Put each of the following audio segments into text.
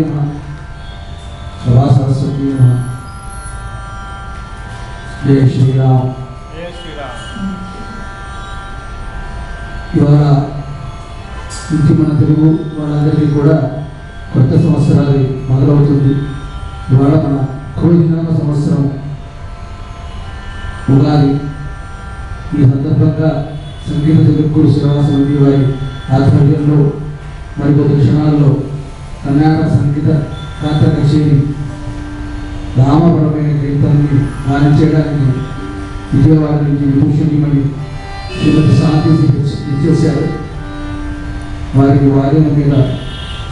नमः सभा सरस्वती नमः जय श्री राम ఇవాళ నుంచి మన తెలుగు వాళ్ళందరికీ కూడా కొత్త సంవత్సరాలు మొదలవుతుంది. ఇవాళ మన క్రోధినామ సంవత్సరం ఉగాది. ఈ సందర్భంగా సంగీత జగద్గురు శ్రీనివాసరెడ్డి వారి ఆధ్వర్యంలో మరికొద్ది క్షణాల్లో కర్ణాటక సంగీత గాత్ర కచేరి రామపరమైన కీర్తనని గానించడానికి విజయవాడ నుంచి విభూషణిమణి శ్రీమతి శాంతి ఇచ్చేశారు. వారికి వాద్యం మీద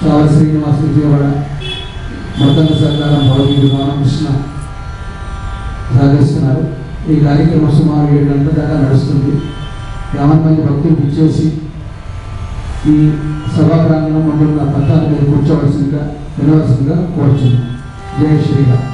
చావరి శ్రీనివాస విజయవాడ, మతంగ సర్కారం భగవద్గీత రామకృష్ణ సహకరిస్తున్నారు. ఈ కార్యక్రమం సుమారు 7 గంటల దాకా నడుస్తుంది. 50 మంది భక్తులు ఇచ్చేసి ఈ సభా ప్రాంగణం మండల పత్తాల మీద కూర్చోవలసిందిగా వినవలసిందిగా కోరుచున్నాం. జై శ్రీరామ్.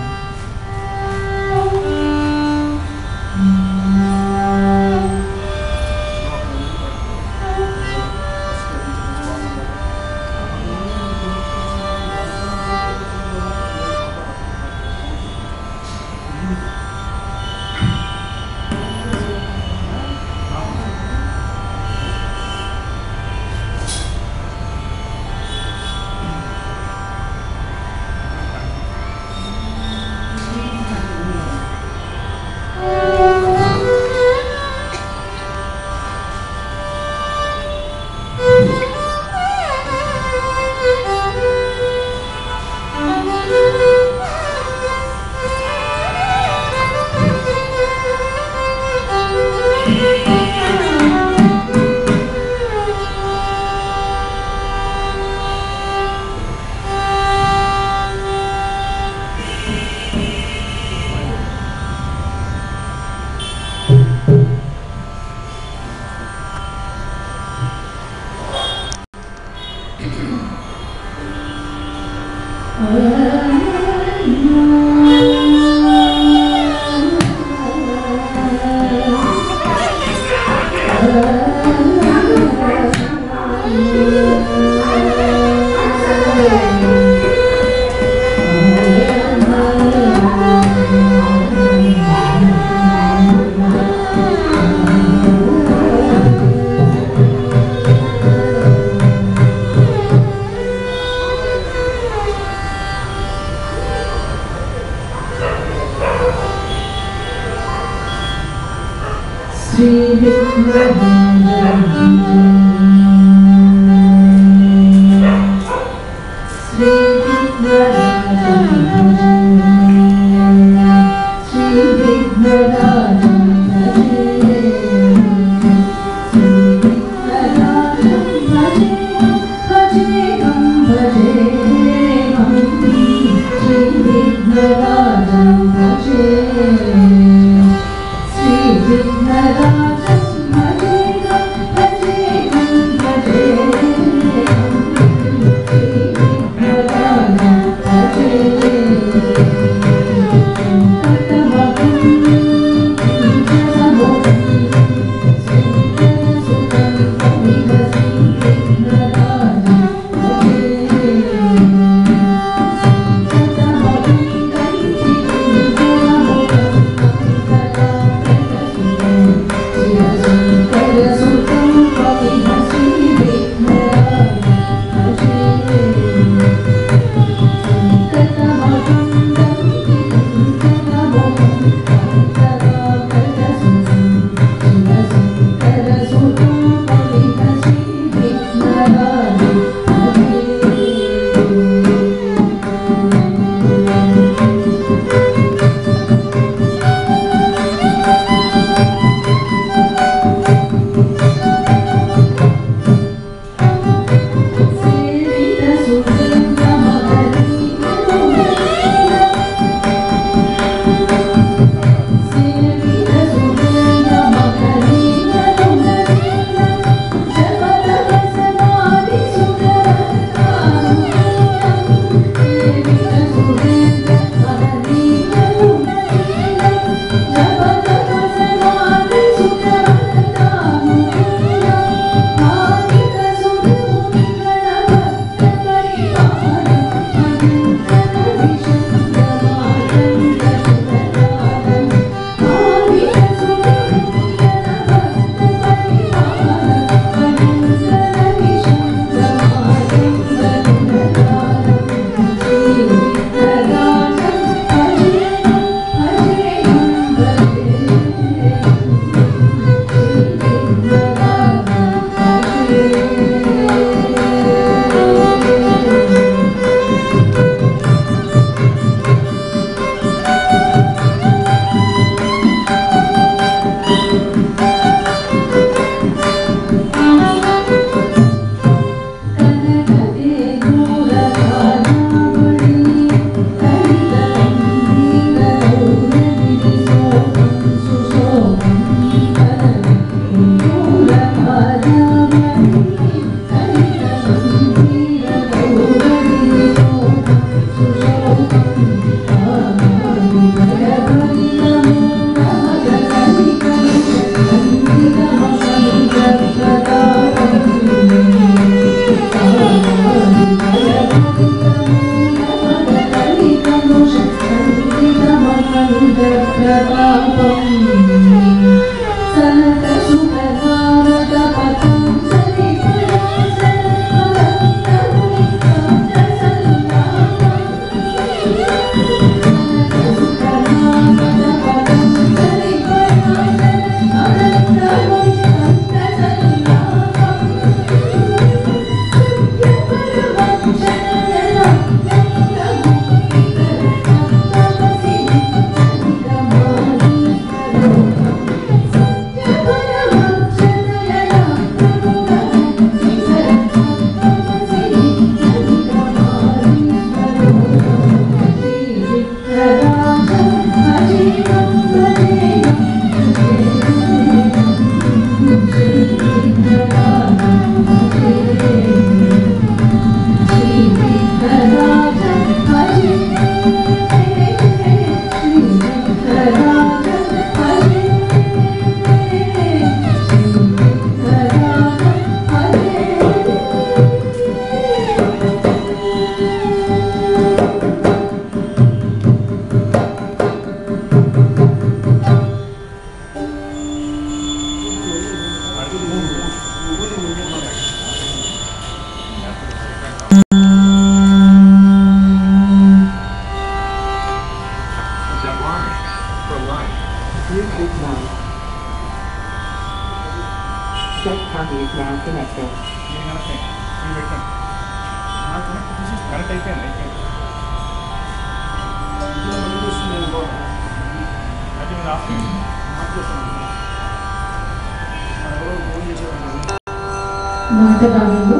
మాటరాగంలో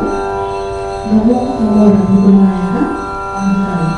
నమో నమో రఘుకుమారక అంటారు.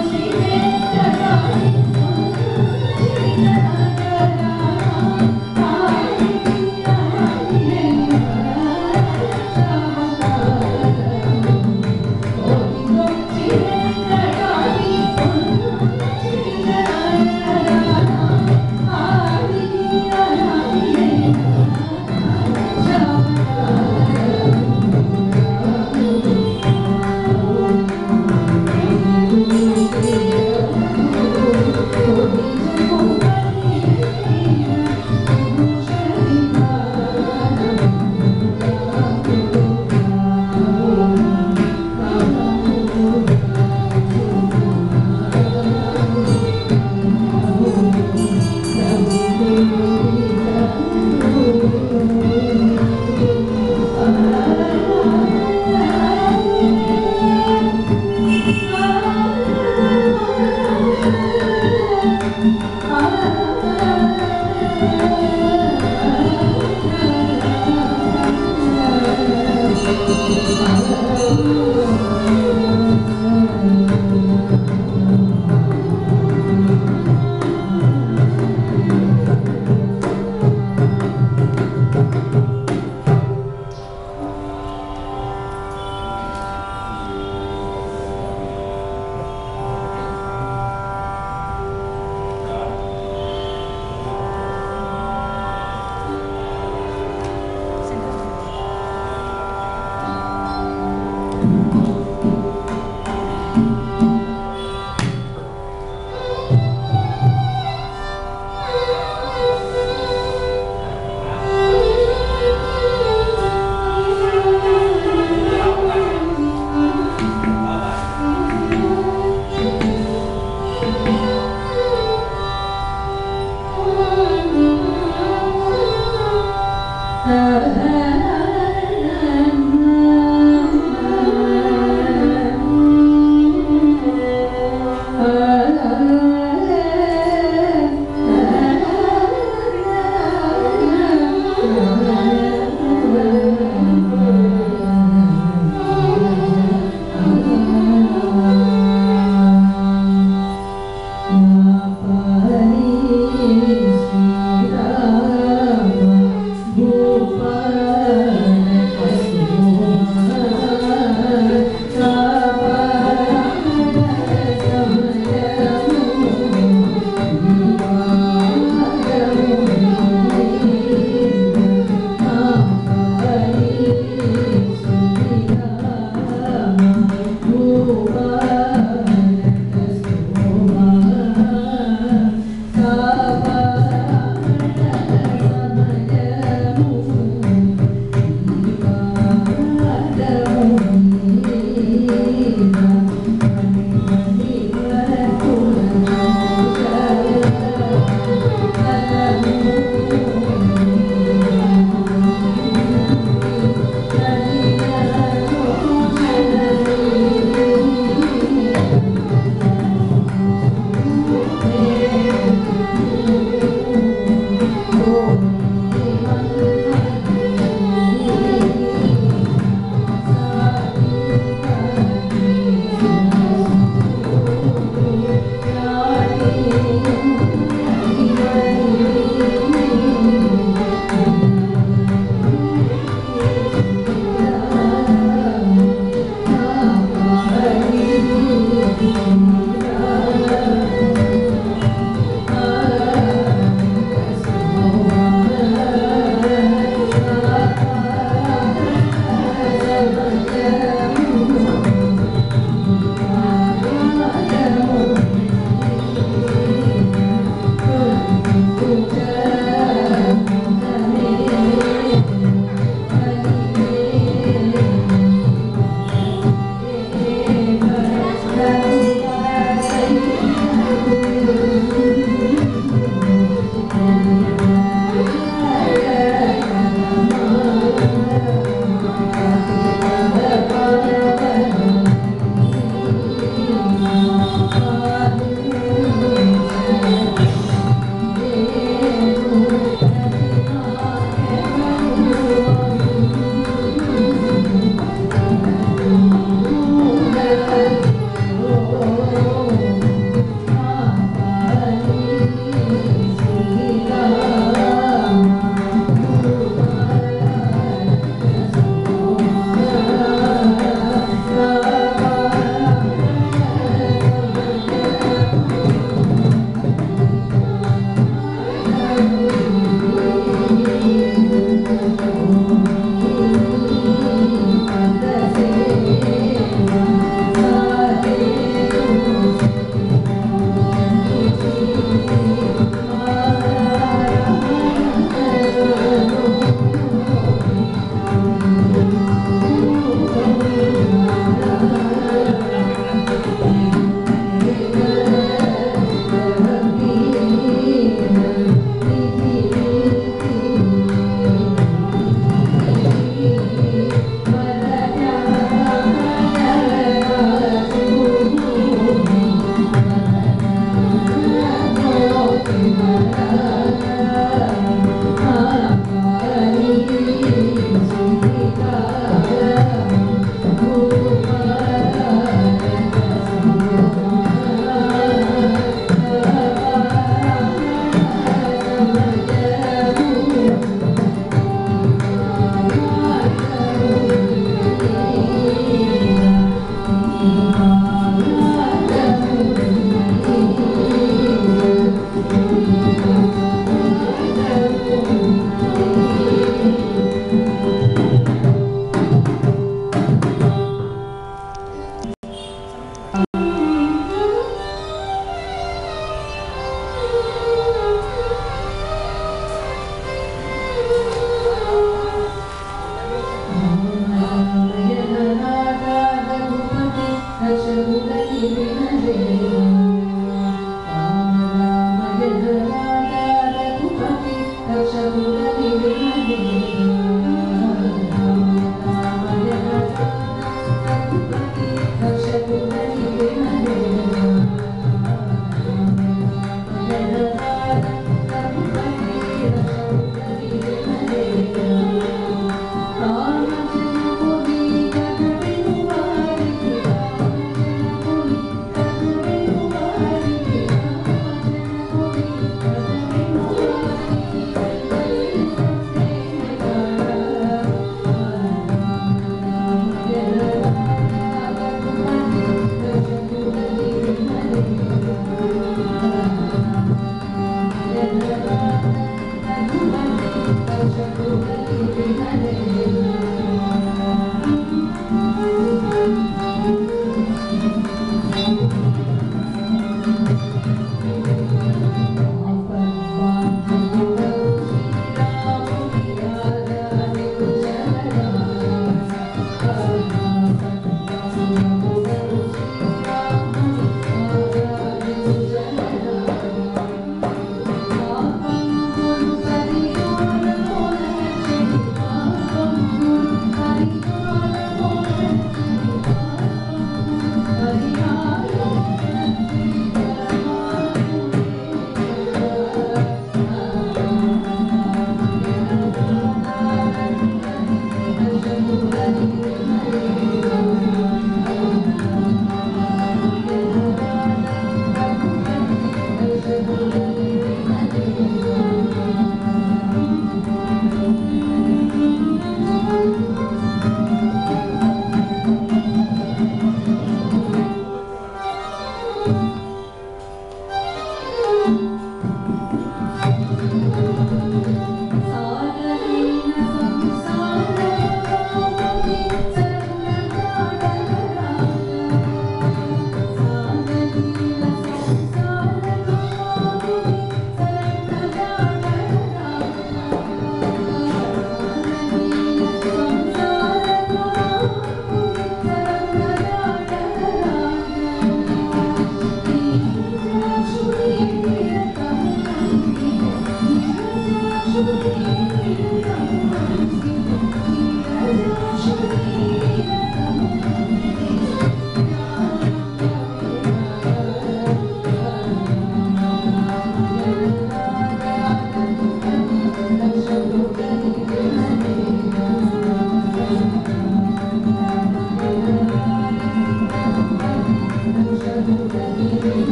Thank you.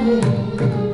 Thank you.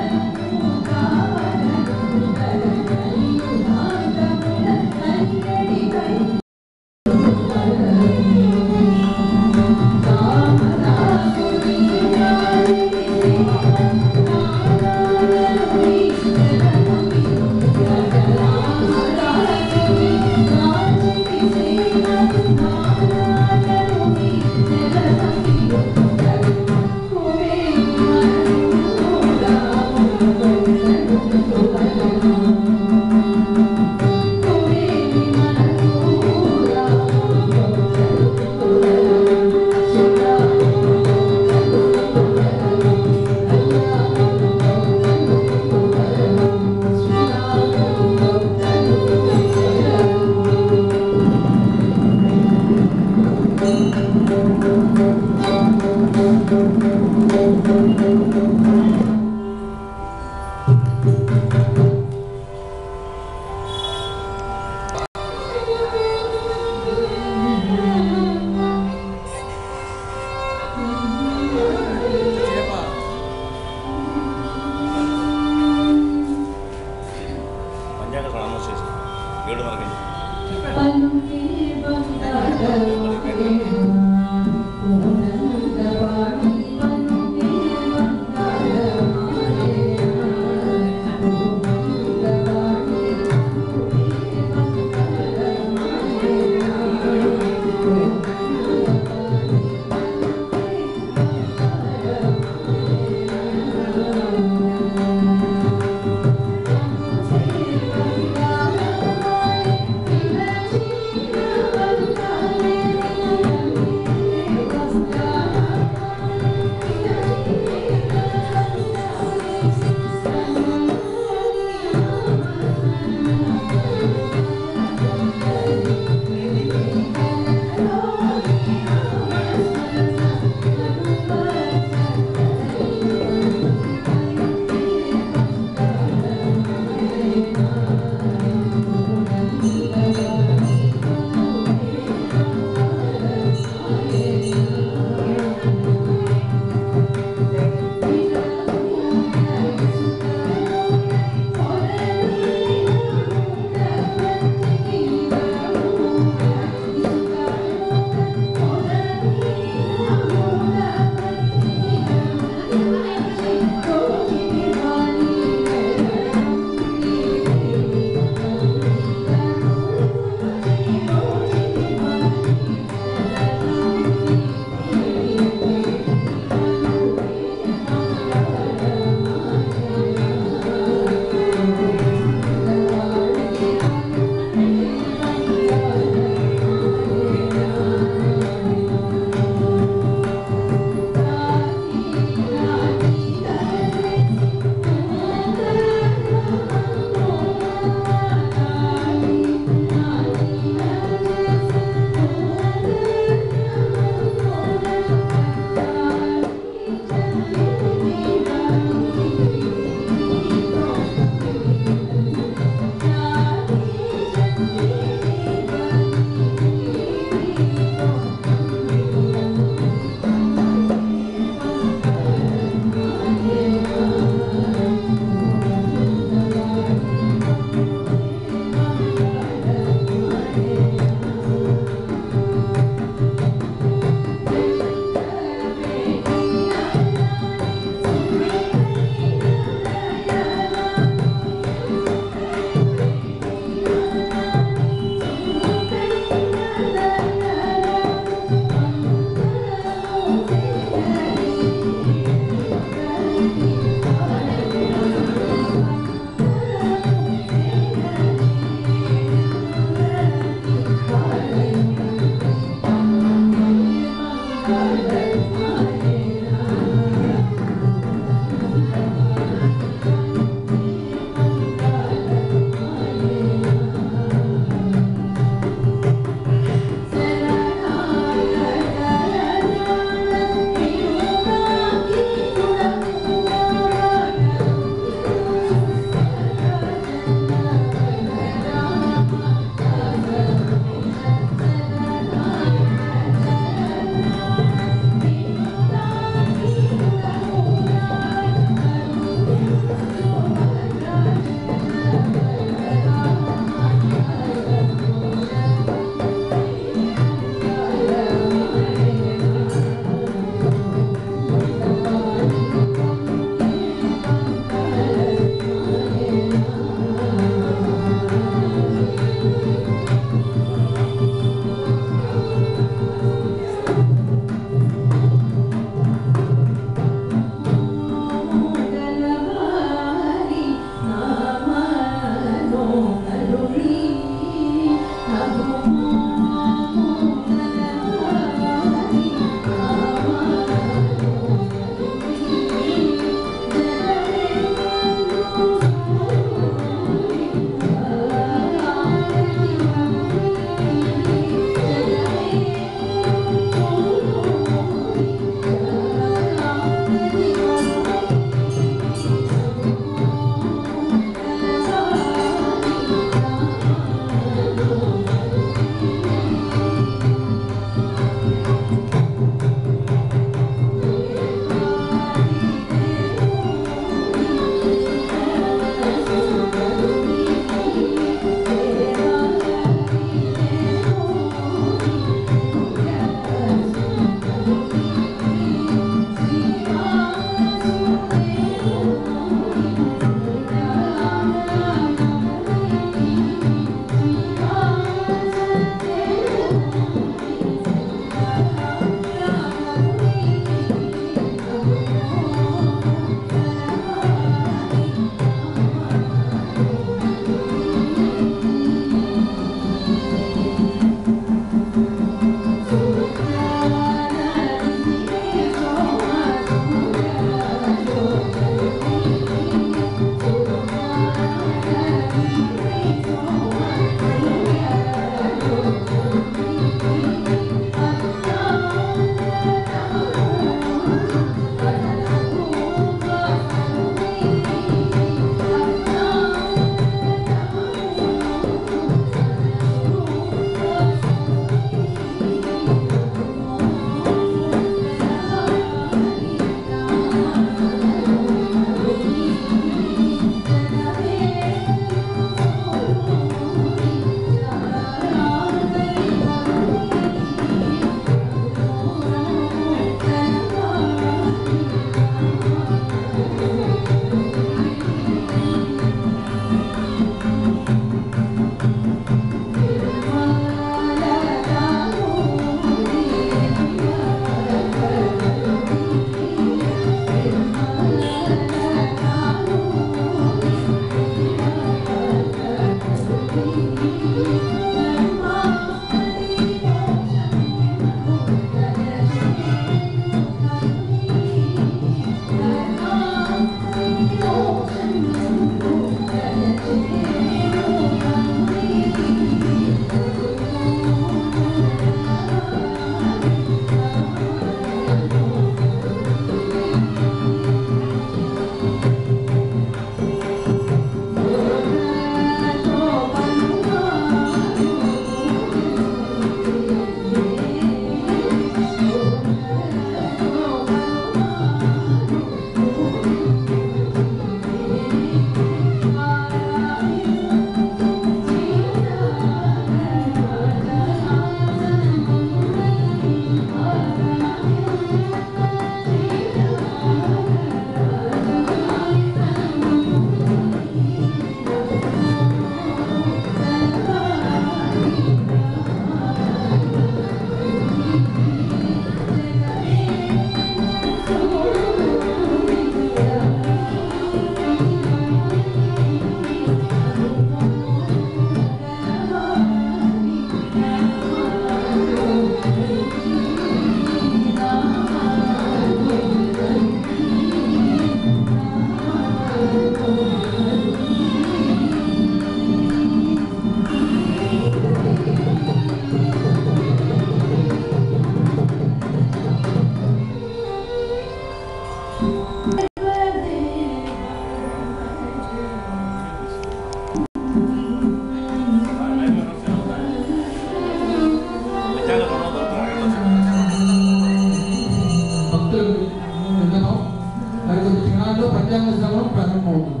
పంచాంగ శ్రవణం ప్రారంభమవుతుంది.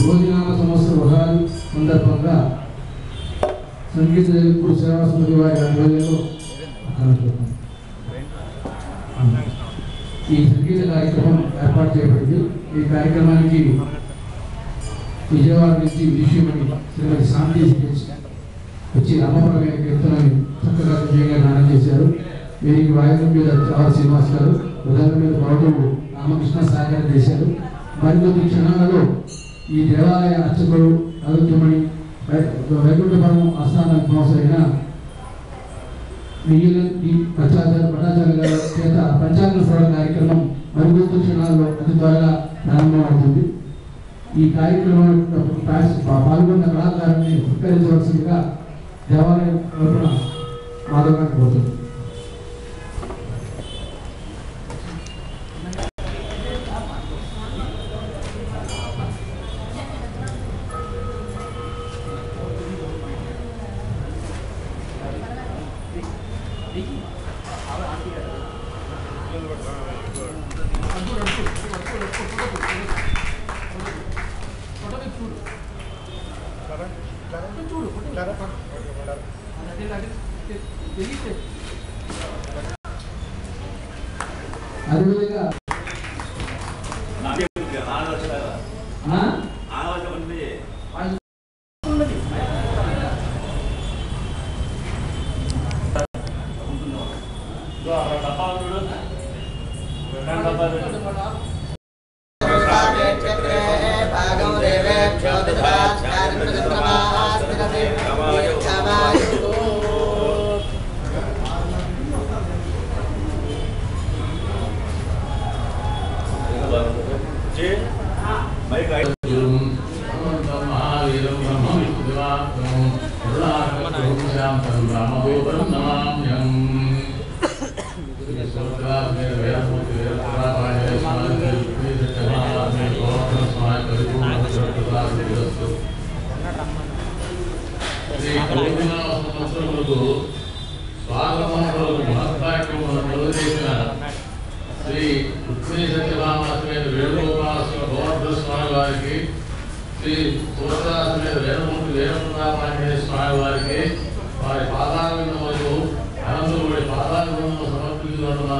భోజనామ సంవత్సర ఉగాది సందర్భంగా సంగీత జగద్గురు సేవా సమితి వారి ఆధ్వర్యంలో ఈ సంగీత కార్యక్రమం ఏర్పాటు చేయబడింది. ఈ కార్యక్రమానికి విజయవాడ నుంచి విషయమని శ్రీమతి శాంతి వచ్చి రామప్రమేయ కీర్తనని చక్కగా విజయంగా గానం చేశారు. వీరికి వాయిద్యం మీద చావా శ్రీనివాస్ గారు, ఉదయం మీద బాబులు రామకృష్ణ సాగర్ చేశారు. మరికొద్ది క్షణాలలో ఈ దేవాలయ అర్చకుడు అరుద్యమణి వైకుంఠపురం ఆస్థాన విద్వాంసులైన భట్టాచార్య గారి చేత పంచాంగ శ్రవణ కార్యక్రమం మరికొద్ది క్షణాల్లో అతి త్వరగా ప్రారంభమవుతుంది. ఈ కార్యక్రమం పాల్గొన్న కళాకారుని సత్కరించవలసిందిగా దేవాలయం తరపున మాధవరానికి పోతుంది. అదేవిధంగా శ్రీ రుక్మిణీ సత్యభామాసమేత వేణుగోపాల గోవర్ధన స్వామి వారికి, శ్రీ సుభద్రాసమేత వేణుమూర్తి వేణుగోపాల స్వామి వారికి వారి పాదాభివందనములు అనంతపురి పాదాభివందనము సమర్పించినందున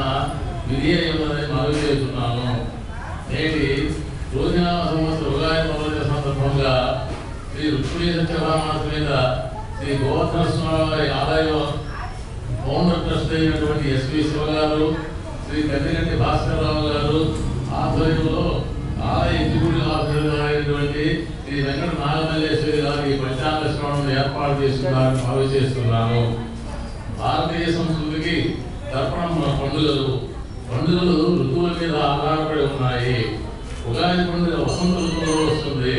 విధేయమని మనవి చేస్తున్నాను. నేటి రోజునామ సంవత్సర ఉగాది పర్వదిన సందర్భంగా శ్రీ రుక్మిణీ సత్యభామాసమేత శ్రీ గోవర్ధన స్వామి వారి ఆలయం ఫౌండర్ ట్రస్ట్ అయినటువంటి ఎస్వి శివ గారు, శ్రీ కందిగంటి భాస్కరరావు గారు ఆధ్వర్యంలో ఆలయ ఎగ్జిక్యూటివ్ ఆఫీసర్ అయినటువంటి శ్రీ వెంకట నాగమల్లేశ్వరి గారు ఈ పంచాంగ శ్రవణం ఏర్పాటు చేస్తున్నారని భావి చేస్తున్నాను. భారతీయ సంస్కృతికి తర్పణం పండుగలు ఋతువుల మీద ఆధారపడి ఉన్నాయి. ఉగాది పండుగ వసంత ఋతువులో వస్తుంది.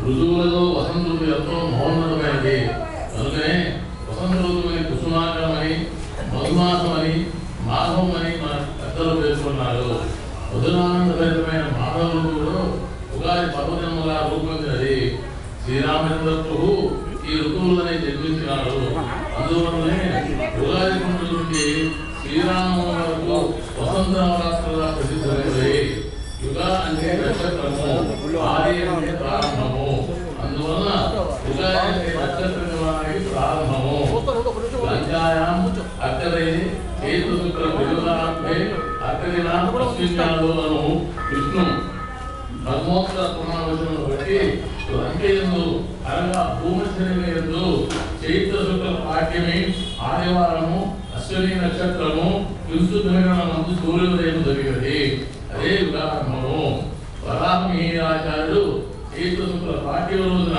ఋతువులలో వసంత ఋతువు ఎంతో మహోన్నతమైనది. అందుకనే వసంత ఋతువుని కుసుమాకరమని, మధుమాసమని, మాఘం అని మన పెద్దలు పేర్కొన్నారు. మధురానందభరితమైన మాఘ ఋతువులో ఉగాది పర్వదినముగా రూపొందినది. శ్రీరామచంద్ర ప్రభు ఈ ఋతువులనే జన్మించినాడు. అందువల్లనే ఉగాది పండుగ నుండి శ్రీరామ వరకు వసంత నవరాత్రులుగా ప్రసిద్ధమైనది. యుగ అంటే నక్షత్రము, ఆది అంటే ప్రారంభము. అందువలన ఉగాది అంటే నక్షత్ర నిర్మాణానికి ప్రారంభము. లంచాయాం అక్కడైన చేతు శుక్ర విలువే అక్కడిన అశ్విన్యాలను విష్ణు బ్రహ్మోత్తర పునర్వచనం బట్టి లంకేందు అనగా భూమధ్యందు చైత్ర శుక్ల పాఠ్యమి ఆదివారము అశ్విని నక్షత్రము విశుద్ధమైనందు సూర్యోదయం జరిగినది. అదే ఉదాహరణము. వరాహమిహిరాచార్యుడు చైత్ర శుక్ల పాఠ్య రోజున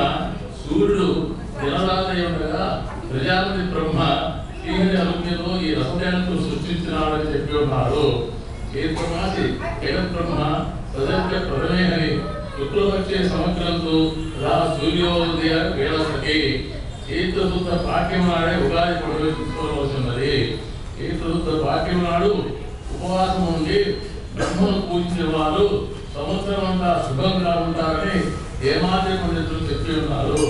సూర్యుడు దినరాత్రి ఉండగా ప్రజాపతి బ్రహ్మ శ్రీహరి అనుజ్ఞతో ఈ రసజాలను సృష్టించినాడని చెప్పి ఉన్నారు. చైత్రమాసి జగద్బ్రహ్మ సదస్య ప్రథమేహని శుక్లపక్షే సమగ్రంతో సూర్యోదయ వేళకి చైత్రశుద్ధ పాఠ్యం నాడే ఉగాది పండుగ తీసుకోవలసినది. చైత్రశుద్ధ పాఠ్యం నాడు ఉపవాసం ఉండి బ్రహ్మను పూజించిన వారు సంవత్సరం అంతా శుభంగా ఉంటారని ఏమాత్ర పండితులు చెప్పి ఉన్నారు.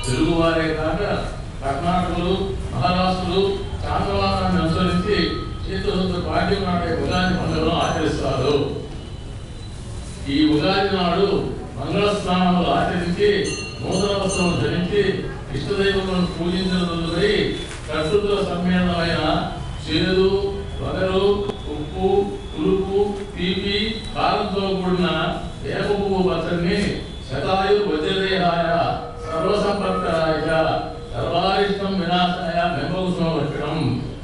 తెలుగువారే కాక కర్ణాటకలు, మహారాష్ట్రలు చాంద్రవాదాన్ని అనుసరించి చైత్రశుద్ధ పాఠ్యం నాడే ఉగాది పండుగను ఆచరిస్తారు. ఈ ఉగాది నాడు మంగళ స్నానాలు ఆచరించి నూతన వస్త్రం ధరించి ఇష్టదైవములను పూజించినందుకై ప్రకృతుల సమ్మేళనమైన చేదు, వగరు, ఉప్పు, పులుపు, తీపి, కారంతో కూడిన వేప పువ్వు పచ్చడిని శతాయు వజ్రదేహాయ సర్వసంపత్కరాయ సర్వారిష్టం వినాశాయ మెంబకుసుమవచ్చడం.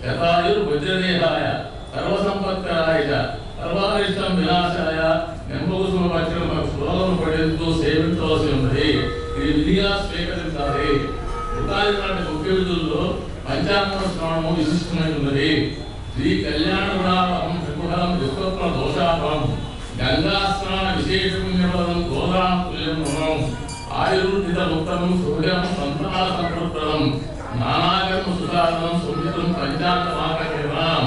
శతాయు వజ్రదేహాయ సర్వసంపత్కరాయ సర్వారిష్టం వినాశాయ మెంబకుసుమవచ్చడం శ్లోకం పఠిస్తూ సేవించవలసి ఉన్నది. ఇది విధిగా స్వీకరించాలి. ఉగాది నాటి ముఖ్య విధుల్లో పంచాంగ శ్రవణము విశిష్టమైనది. శ్రీ కళ్యాణ గుణాపహం త్రిపుహరం విశ్వప్ర దోషాపహం గంగా స్నాన విశేష పుణ్యపదం గోదానం తుల్యం ఆయుర్వృద్ధిత ముక్తం సుభగం సంతాన సంప్రదం నానాకర్మ సుధారణం సుమిత్రం పంచాంగమాకర్యం.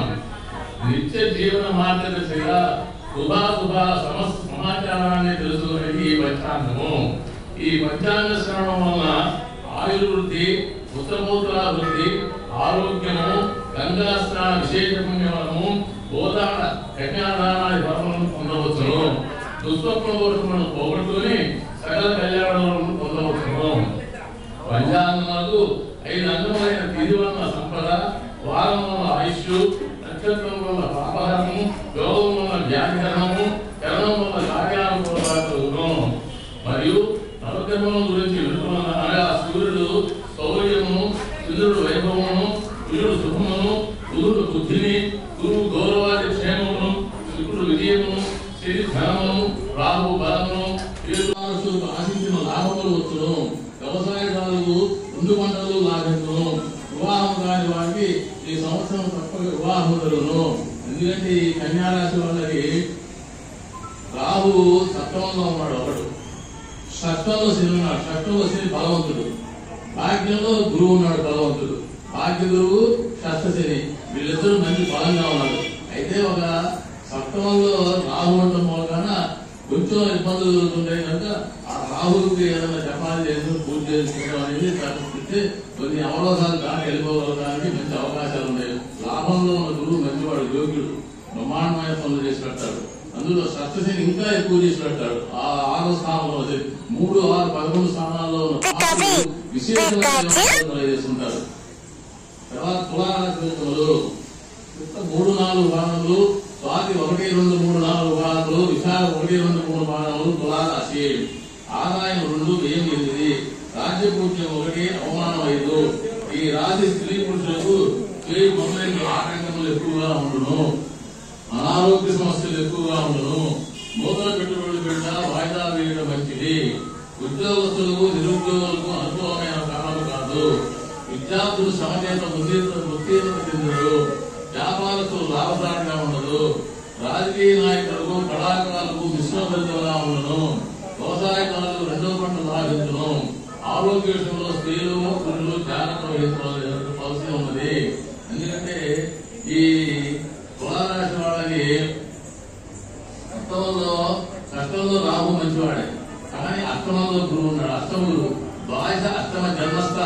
నిత్య జీవన మార్గదర్శిగా శుభాశుభ సమస్త సమాచారాన్ని తెలుసుకునేది ఈ పంచాంగము. ఈ పంచాంగ శ్రవణం వలన ఆయుర్వృద్ధి, పుత్రపౌత్రాభివృద్ధి, ఆరోగ్యము, గంగా స్నాన విశేష పుణ్యము, గోదాన కన్యాదానాది ఫలములను పొందవచ్చును. దుస్వప్న దోషములను పోగొట్టుకుని సకల కళ్యాణములను పొందవచ్చును. పంచాంగములకు 5 అంగములైన తిథి వలన సంపద, వారం వలన ఆయుష్, నక్షత్రం వల్ల పాపహరణము, యోగం వల్ల వ్యాధిహరణము, కరణం వల్ల కార్యానుకూలతను మరియు నవగ్రహముల గురించి వింటున్న అనగా సూర్యుడు సౌర్యమును, చంద్రుడు వైభవమును, కుజుడు శుభమును, బుధుడు బుద్ధిని, గురువు గౌరవాది క్షేమమును, శుక్రుడు విజయమును, శని ధనమును, రాహు బలమును, ఆశించిన లాభములు వచ్చును. వ్యవసాయదారులకు 2 పంటలు లాభించును. వివాహం కాని వారికి ఈ సంవత్సరం తప్పక వివాహం జరుగును. ఎందుకంటే ఈ కన్యారాశి వాళ్ళకి రాహు సప్తమంలో ఉన్నాడు. ఒకడు షష్టంలో శని ఉన్నాడు. షష్టంలో శని బలవంతుడు, భాగ్యంలో గురువు ఉన్నాడు బలవంతుడు. భాగ్య గురువు షష్ఠ శని వీళ్ళిద్దరూ మంచి బలంగా ఉన్నారు. అయితే ఒక సప్తమంలో రాహు ఉండడం మూలన కొంచెం ఇబ్బందులు జరుగుతుంటాయి కనుక ఆ రాహుకి ఏదైనా జపాలు చేసి పూజ చేసుకోవడం అనేది తప్పిస్తే కొన్ని అవరోధాలు దాన్ని వెళ్ళిపోవడానికి మంచి అవకాశాలు ఉన్నాయి. లాభంలో ఉన్న గురువు మంచివాడు, యోగ్యుడు, బ్రహ్మాండమైన పనులు చేసి పెడతాడు. అందులో షష్ఠశని ఇంకా ఎక్కువ చేసి పెడతాడు. ఆ 6వ స్థానంలో 3, 6, 11 స్థానాల్లో విశేషమైన చేస్తుంటారు. తర్వాత తులారాశులు 3, 4 భాగములు, స్వాతి 1, 2, 3, 4 భాగములు, విశాఖ 1, 2, 3 భాగములు తులారాశి. ఆదాయం 2, వ్యయం 8, రాజ్యపూజ్యం 1, అవమానం 5. ఈ రాశి స్త్రీ పురుషులకు స్త్రీ మొదలైన ఆటంకములు ఎక్కువగా ఉండును, అనారోగ్య సమస్యలు ఎక్కువగా ఉండును. నూతన పెట్టుబడులు పెట్టినా వాయిదా వేయడం మంచిది. ఉద్యోగస్తులకు నిరుద్యోగులకు అనుకూలమైన కాలం కాదు. విద్యార్థులు సమచేత ఉత్తీర్ణత చెందరు. వ్యాపారస్తులు లాభసాటిగా ఉండదు. రాజకీయ నాయకులకు కళాకారులకు మిశ్రమగా ఉండను. వ్యవసాయదారులు 2వ పంట లాభించను. ఆరోగ్య విషయంలో స్త్రీలు పురుషులు జాగ్రత్త వహించవలసి ఉన్నది. ఎందుకంటే ఈ తులారాశి వాళ్ళకి అష్టమంలో రాహు మంచివాడే, కానీ అష్టమంలో గురువు ఉన్నాడు. అష్టములు ద్వాదశ అష్టమ జన్మస్థ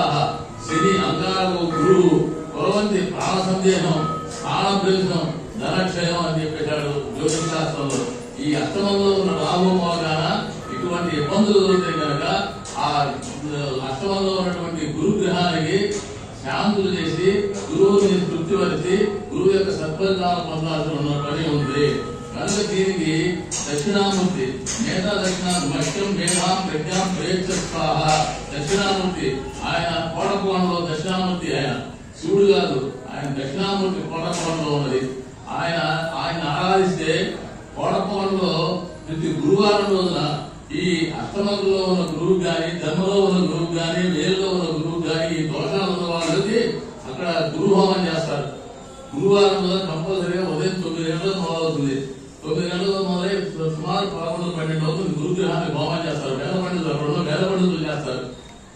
శని అంగారక గురువు కులవంతి ప్రాణ సందేహం, ప్రాణభ్రంశం, ధనక్షయం అని చెప్పేశాడు జ్యోతిష్ శాస్త్రంలో. ఈ అష్టమంలో ఉన్న రాహు మూలన ఇటువంటి ఇబ్బందులు దొరికితే కనుక ఆ అష్టమంలో ఉన్నటువంటి గురు గ్రహానికి శాంతులు చేసి గురువుని తృప్తిపరిచి గురువు యొక్క సత్ఫలితాలను పొందాల్సి ఉన్న పని ఉంది. కనుక దీనికి దక్షిణామూర్తి మేధా దక్షిణామూర్తి మత్స్యం మేధాం ప్రజ్ఞాం ప్రేక్షస్వాహ దక్షిణామూర్తి. ఆయన కోటకోణంలో దక్షిణామూర్తి, ఆయన శివుడు కాదు, ఆయన దక్షిణామూర్తి కోటకోణంలో ఉన్నది. ఆయన ఆరాధిస్తే కోటకోణంలో ప్రతి గురువారం రోజున ఈ అష్టమంలో ఉన్న గురువు గాని, జన్మలో ఉన్న గురువు గాని, వేలులో ఉన్న గురువు గాని ఈ దోషాలు ఉన్న వాళ్ళకి అక్కడ గురుహోమం చేస్తారు. గురువారం రోజున కంపల్సరీగా ఉదయం 9 గంటలకు మొదలవుతుంది. 9 గంటలకు మొదలై సుమారు 11, 12 అవుతుంది. గురుగ్రహాన్ని హోమం చేస్తారు. వేల పండితులు చేస్తారు.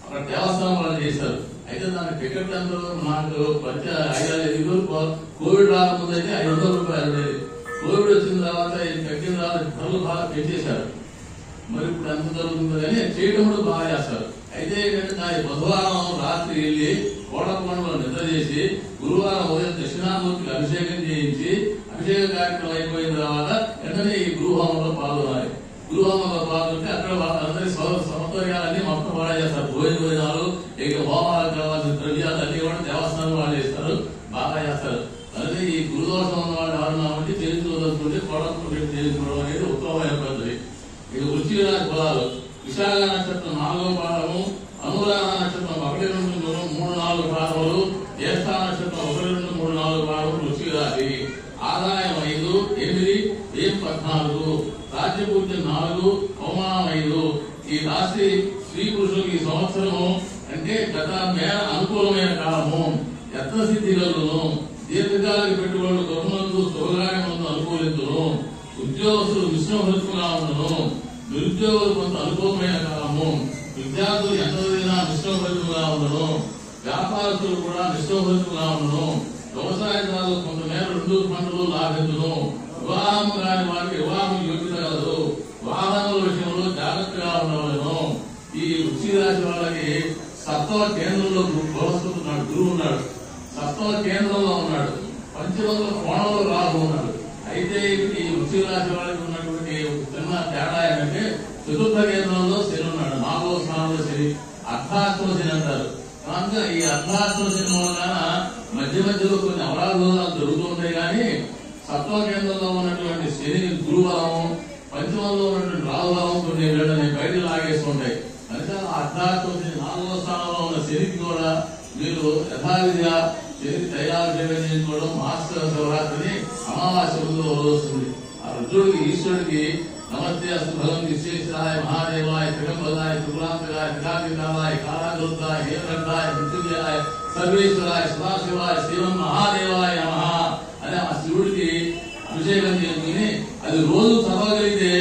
అక్కడ దేవస్థానం వాళ్ళు చేస్తారు. అయితే దాని టికెట్ ఎంతో నాకు 5-5 కోవిడ్ రాకముందు అయితే 500 రూపాయలు ఉండేది. కోవిడ్ వచ్చిన తర్వాత తగ్గిన తర్వాత ధరలు బాగా పెంచేశారు. మరి ఇప్పుడు ఎంత జరుగుతుందో కానీ చేయడం కూడా బాగా చేస్తారు. అయితే ఏంటంటే దాని బుధవారం రాత్రి వెళ్ళి కోటకొండలో నిద్ర చేసి గురువారం ఉదయం దక్షిణామూర్తికి అభిషేకం చేయించి అభిషేక కార్యక్రమం అయిపోయిన తర్వాత వెంటనే ఈ గృహోమంలో పాల్గొనాలి. గృహోమంలో పాల్గొంటే అక్కడ వాళ్ళందరి సమతౌర్యాలన్నీ మొత్తం వాళ్ళే చేస్తారు. భోజనాలు, ఇక హోమాలకు కావాల్సిన ద్రవ్యాలు అన్ని కూడా దేవస్థానం వాళ్ళు చేస్తారు, బాగా చేస్తారు. అదే ఈ గురుదోషం ఉన్న వాళ్ళు ఎవరన్నా ఉంటే చేయించుకోదలుచుకుంటే కోటకొండ చేయించుకోవడం అనేది ఉత్తమమైన పద్ధతి. ఇది వృత్తి రాశి ఫలాలు. విశాఖ నక్షత్రం 4వ పాదము, అనురాధ నక్షత్రం 1, 2, 3, 4 పాదములు, జ్యేష్ఠ నక్షత్రం 1, 2, 3, 4 పాదములు వృత్తి రాశి. ఆదాయం 5, 8, వ్యయం 14, రాజ్యపూజ్యం 4, అవమానం 5. ఈ రాశి స్త్రీ పురుషులకు ఈ సంవత్సరము అంటే గత మేర అనుకూలమైన కాలము. యత్నసిద్ధి కలుగును. దీర్ఘకాలిక పెట్టుబడులు గృహమందు శుభకార్యమందు అనుకూలించును. ఉద్యోగస్తులు మిశ్రమృతుగా ఉండను. నిరుద్యోగులు కొంత అనుకూలమైన కాలము. విద్యార్థులు ఎంత చదివినా మిశ్రమృతుగా ఉండను. వ్యాపారస్తులు కూడా మిశ్రమృతుగా ఉండను. వ్యవసాయదారులు కొంతమేర 2 పంటలు లాభించును. వివాహం కాని వారికి వివాహం యోగ్యత కలదు. వాహనాల విషయంలో జాగ్రత్తగా ఉండవలను. ఈ వృశ్చిక రాశి వాళ్ళకి 7వ కేంద్రంలో బృహస్పతి ఉన్నాడు, గురువు ఉన్నాడు. 7వ కేంద్రంలో ఉన్నాడు. 5వ కోణంలో రాహు ఉన్నాడు. అయితే ఈ వృశ్చిక రాశి వాళ్ళకి ఉన్నటువంటి చిన్న తేడా ఏంటంటే 4వ కేంద్రంలో శని ఉన్నాడు, 4వ స్థానంలో శని, అర్ధాష్టమ శని అంటారు. కనుక ఈ అర్ధాష్టమ శని వలన మధ్య మధ్యలో కొన్ని అవరాధోదాలు జరుగుతూ ఉంటాయి. కానీ 7వ కేంద్రంలో ఉన్నటువంటి శని గురుబలము, 5వ ఉన్నటువంటి రాహుబలం కొన్ని వీళ్ళని బయట లాగేస్తుంటాయి. కనుక అర్ధాష్టమ శని 4వ స్థానంలో ఉన్న శనికి కూడా మీరు యథావిధిగా శని తైలాభిషేకం చేసుకోవడం, మాస్టర్ శివరాత్రిని అమావాస్య ముందు వస్తుంది. ఆ రుద్రుడికి, ఈశ్వరుడికి నమస్తే అస్తు భగవన్ విశ్వేశ్వరాయ మహాదేవాయ త్రిగంబరాయ త్రిపురాంతకాయ త్రికాగ్నికాలాయ కాళాగృతాయ హేమకంఠాయ మృత్యుంజయాయ సర్వేశ్వరాయ సదాశివాయ శివం మహాదేవాయ నమః అని ఆ శివుడికి అభిషేకం చేసుకుని అది రోజు చదవగలిగితే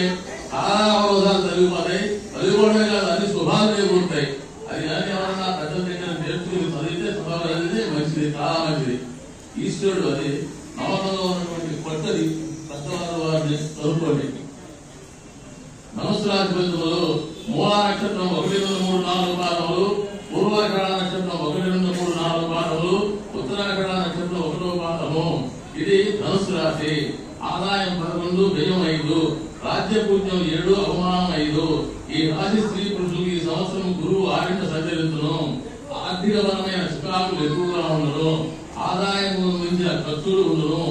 చాలా అవరోధాలు తొలగిపోతాయి. చదువుకోవడమే కాదు, అన్ని శుభాలు ఉంటాయి. అది కానీ ఎవరన్నా పెద్ద దగ్గర నేర్చుకుని చదివితే చదవాలనేది మంచిది, చాలా మంచిది. ఈశ్వరుడు అది నమ్మకంలో ఉన్నటువంటి కొత్తది పెద్దవారు వారిని చదువుకోండి. ధనుసు రాశి ఫలితములు మూలా నక్షత్రం 1, 2, 3, 4 పాదములు, పూర్వాషాఢ నక్షత్రం 1, 2, 3, 4 పాదములు, ఉత్తరాషాఢ నక్షత్రం 1వ పాదము. ఇది ధనుసు రాశి. ఆదాయం 11, వ్యయం 5, రాజ్యపూజ్యం 7, అవమానం 5. ఈ రాశి స్త్రీ పురుషులు ఈ సంవత్సరం గురువు ఆరింట సంచరించును. ఆర్థికపరమైన చికాకులు ఎక్కువగా ఉండను. ఆదాయం మించిన ఖర్చులు ఉండను.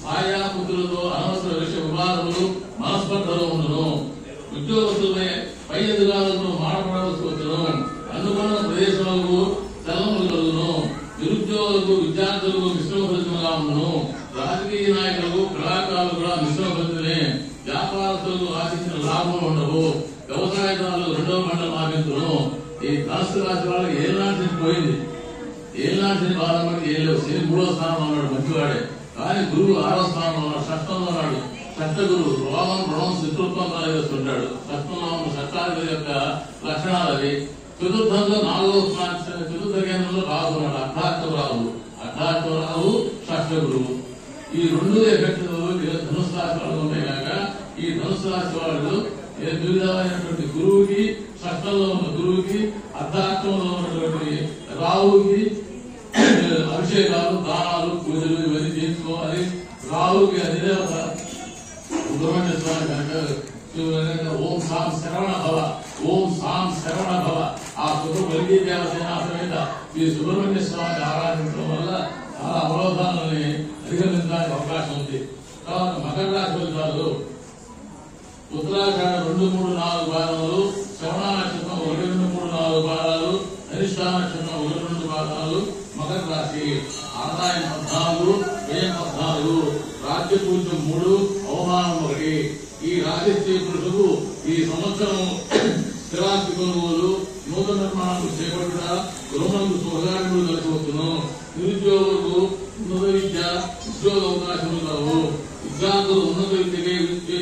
భార్యాపుత్రులతో అనవసర విషయ వివాదములు, మనస్పర్ధలు ఉండను. ఉద్యోగస్తులపై పై అధికారులతో మాట్లాడవలసి వచ్చును. అనుకున్న ప్రదేశాలకు చలనములు కలుగును. నిరుద్యోగులకు, విద్యార్థులకు మిశ్రమ ఫలితంగా ఉండను. రాజకీయ నాయకులకు, కళాకారులు కూడా మిశ్రమ ఫలితమే. వ్యాపారస్తులకు ఆశించిన లాభములు ఉండవు. వ్యవసాయదారులు 2వ పంట లాభించును. ఈ ధనుసు రాశి వాళ్ళకి ఏళ్ళనాటి పోయింది. ఏళ్ళనాటి బాధపడి ఏం లేవు. శని 3వ స్థానంలో ఉన్నాడు, మంచివాడే. కానీ గురువు 6వ స్థానంలో ఉన్నాడు, షష్టంలో ఉన్నాడు. షష్ట గురువు రోగం, రుణం, శత్రుత్వం కలిగిస్తుంటాడు. షష్టంలో ఉన్న షష్టాధిపతి యొక్క లక్షణాలు అవి. చతుర్థంలో 4వ స్థానం, చతుర్థ కేంద్రంలో రాహు ఉన్నాడు, అర్ధార్థ రాహు, షష్ట గురువు. ఈ 2 ఎఫెక్ట్ ధనుసు రాశి వాళ్ళు ఉంటాయి కనుక ఈ ధనుసు రాశి వాళ్ళు వివిధమైనటువంటి గురువుకి, షష్టంలో ఉన్న గురువుకి, అర్ధార్థంలో ఉన్నటువంటి రాహుకి అభిషేకాలు, దానాలు, పూజలు ఇవన్నీ చేసుకోవాలి. రాహుకి అధిదేవత సుబ్రహ్మణ్య స్వామి కనుక ఓం సాం శరవణ భవ, ఓం సాం శరవణ భవ. ఆ సుబ్రహ్మణ్య దేవసేన సమేత ఈ సుబ్రహ్మణ్య స్వామిని ఆరాధించడం వల్ల చాలా అవరోధాలని అధిగమించడానికి అవకాశం ఉంది. తర్వాత మకర రాశి ఫలితాలు ఉత్తరాషాఢ 2, 3, 4 పాదాలు, శ్రవణ నక్షత్రం 1, 2, 3, 4 పాదాలు, ధనిష్ట నక్షత్రం 1, 2 పాదాలు మకర రాశి. ఆదాయం 14, వ్యయం 14, రాజ్యపూజ్యం 3, అవమానం 1. ఈ రాశి స్త్రీ పురుషులు ఈ సంవత్సరం స్థిరాస్తి కొనుగోలు, నూతన నిర్మాణాలు చేపట్టిన గృహములకు శుభకార్యములు కలిసి వచ్చును. నిరుద్యోగులకు ఉన్నత విద్య, ఉద్యోగ అవకాశములు కలవు. విద్యార్థులు ఉన్నత విద్యకే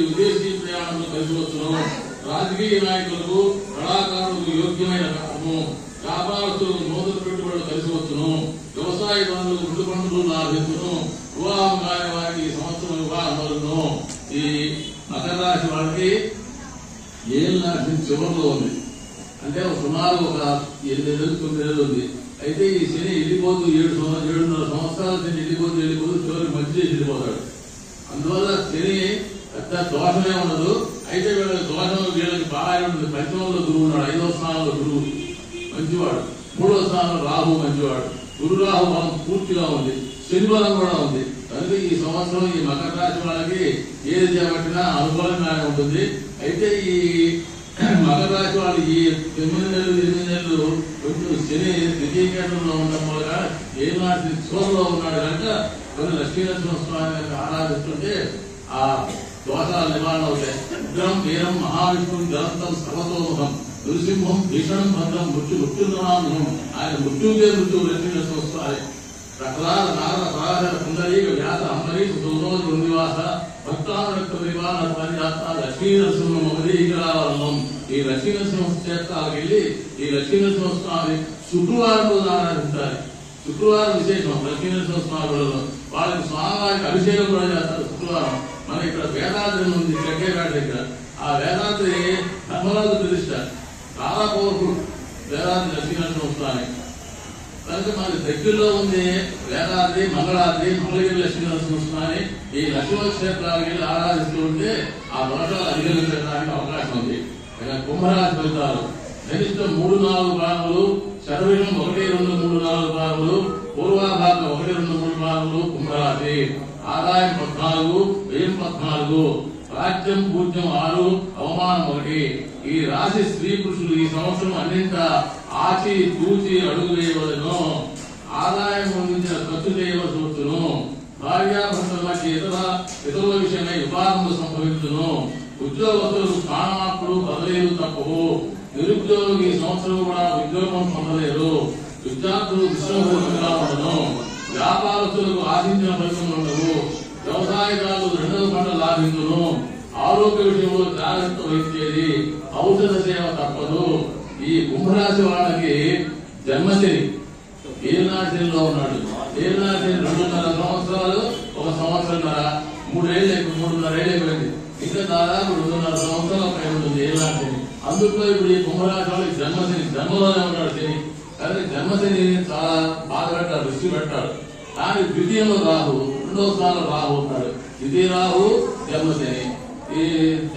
విదేశీ ప్రయాణములు కలిసి వచ్చును. రాజకీయ నాయకులకు, కళాకారులకు యోగ్యమైన కాలము. వ్యాపారస్తులకు నూతన పెట్టుబడులు కలిసి వచ్చును. వ్యవసాయదారులకు వృద్ధి పండుగలు లాభించును. వివాహం కాని వారికి ఈ సంవత్సరం వివాహం కలుగును. ఈ మకర రాశి వారికి 7 రాశి చివరిలో ఉంది. అంటే సుమారు ఒక 8 నెలలు 9 నెలలు ఉంది. అయితే ఈ శని వెళ్ళిపోతూ 7.5 సంవత్సరాల శని వెళ్ళిపోతూ చివరికి మంచి చేసి వెళ్ళిపోతాడు. అందువల్ల శని పెద్ద దోషమే ఉండదు. అయితే వీళ్ళకి దోషం వీళ్ళకి బాగా ఉంటుంది. పంచమంలో గురువు ఉన్నాడు, 5వ స్థానంలో గురువు మంచివాడు, 3వ స్థానంలో రాహు మంచివాడు. గురు రాహు బలం పూర్తిగా ఉంది, శని బలం కూడా ఉంది. కనుక ఈ సంవత్సరం ఈ మకర రాశి వాళ్ళకి ఏది చేపట్టినా అనుకూలంగానే ఉంటుంది. అయితే ఈ మకర రాశి వాళ్ళు ఈ 9 నెలలు 8 నెలలు కొంచెం శని ద్వితీయ కేంద్రంలో ఉండడం వల్ల ఏనాటి చివరిలో ఉన్నాడు కనుక కొన్ని లక్ష్మీనరసింహ స్వామి ఆరాధిస్తుంటే ఆ దోషాలు నివారణ అవుతాయి. ఉగ్రం వీరం మహావిష్ణువు గ్రంథం సర్వతోముఖం నృసింహం భీషణం భద్రం మృత్యునామం. ఆయన మృత్యుకే మృత్యువు లక్ష్మీనరసింహ స్వామి. ప్రహ్లాద నారద పరాశర పుండరీక వ్యాస అంబరీష్ సోనోజ్ వృందివాస భక్తానురక్త పరివార పరిజాత లక్ష్మీనరసింహ మమదీకరావరణం. ఈ లక్ష్మీనరసింహ క్షేత్రాలకు వెళ్ళి ఈ లక్ష్మీనరసింహ స్వామి శుక్రవారం రోజు ఆరాధించాలి. శుక్రవారం విశేషం లక్ష్మీనరసింహ స్వామి వాళ్ళకి స్వామివారికి అభిషేకం కూడా చేస్తారు శుక్రవారం. మన ఇక్కడ వేదాద్రి ఉంది చెక్కేపేట దగ్గర. ఆ వేదాద్రి ధర్మరాజు ప్రతిష్ట చాలా పవర్ఫుల్ వేదాద్రి లక్ష్మీనరసింహ స్వామి. కనుక మనకి దగ్గరలో ఉంది వేదాద్రి, మంగళాద్రి, మంగళగిరి లక్ష్మీనరసింహ స్వామి. ఈ లక్ష్మీ క్షేత్రాలకు వెళ్ళి ఆరాధిస్తూ ఉంటే ఆ దోషాలు అధిగమించడానికి అవకాశం ఉంది. కుంభరాశి ఫలితాలు ధనిష్ట 3, 4 పాదములు, శతవిషం 1, 2, 3, 4 పాదములు, పూర్వాభాగం 1, 2, 3 పాదములు కుంభరాశి. ఆదాయం 14, వ్యయం 14, రాజ్యం పూజ్యం 6, అవమానం 1. ఈ రాశి స్త్రీ పురుషులు ఈ సంవత్సరం అన్నింట ఆచి తూచి అడుగు వేయవలను. ఆదాయం గురించిన ఖర్చు చేయవలసి వచ్చును. భార్యాభర్తల మధ్య ఇతరుల విషయమై వివాదములు సంభవించును. ఉద్యోగస్తులకు స్థానార్పులు పదవీలు తప్పవు. నిరుద్యోగులు ఈ సంవత్సరం కూడా ఉద్యోగం పొందలేరు. విద్యార్థులు విశ్వభూతంగా ఉండను. వ్యాపారస్తులకు ఆశించిన ఫలితములు ఉండవు. వ్యవసాయదారులు 2వ పంట లాభించును. ఆరోగ్య విషయంలో జాగ్రత్త వహించేది, ఔషధ సేవ తప్పదు. ఈ కుంభరాశి వాళ్ళకి జన్మశని ఏనాశనిలో ఉన్నాడు. ఏనాశని 2.5 సంవత్సరాలు, 1 సంవత్సరంన్నర, 3 ఏళ్ళు 3.5 ఏళ్ళు అయిపోయింది. ఇంకా దాదాపు 2.5 సంవత్సరాల పైన ఉంటుంది ఏనాశని. అందులో ఇప్పుడు ఈ కుంభరాశి వాళ్ళకి జన్మశని, జన్మలోనే ఉన్నాడు శని. కానీ జన్మశని చాలా బాధ పెట్టాడు, రుచి పెట్టాడు. కానీ ద్వితీయంలో రాహు, 2వ స్థానంలో రాహు ఉంటాడు. ద్వితీయ రాహు జన్మశని. ఈ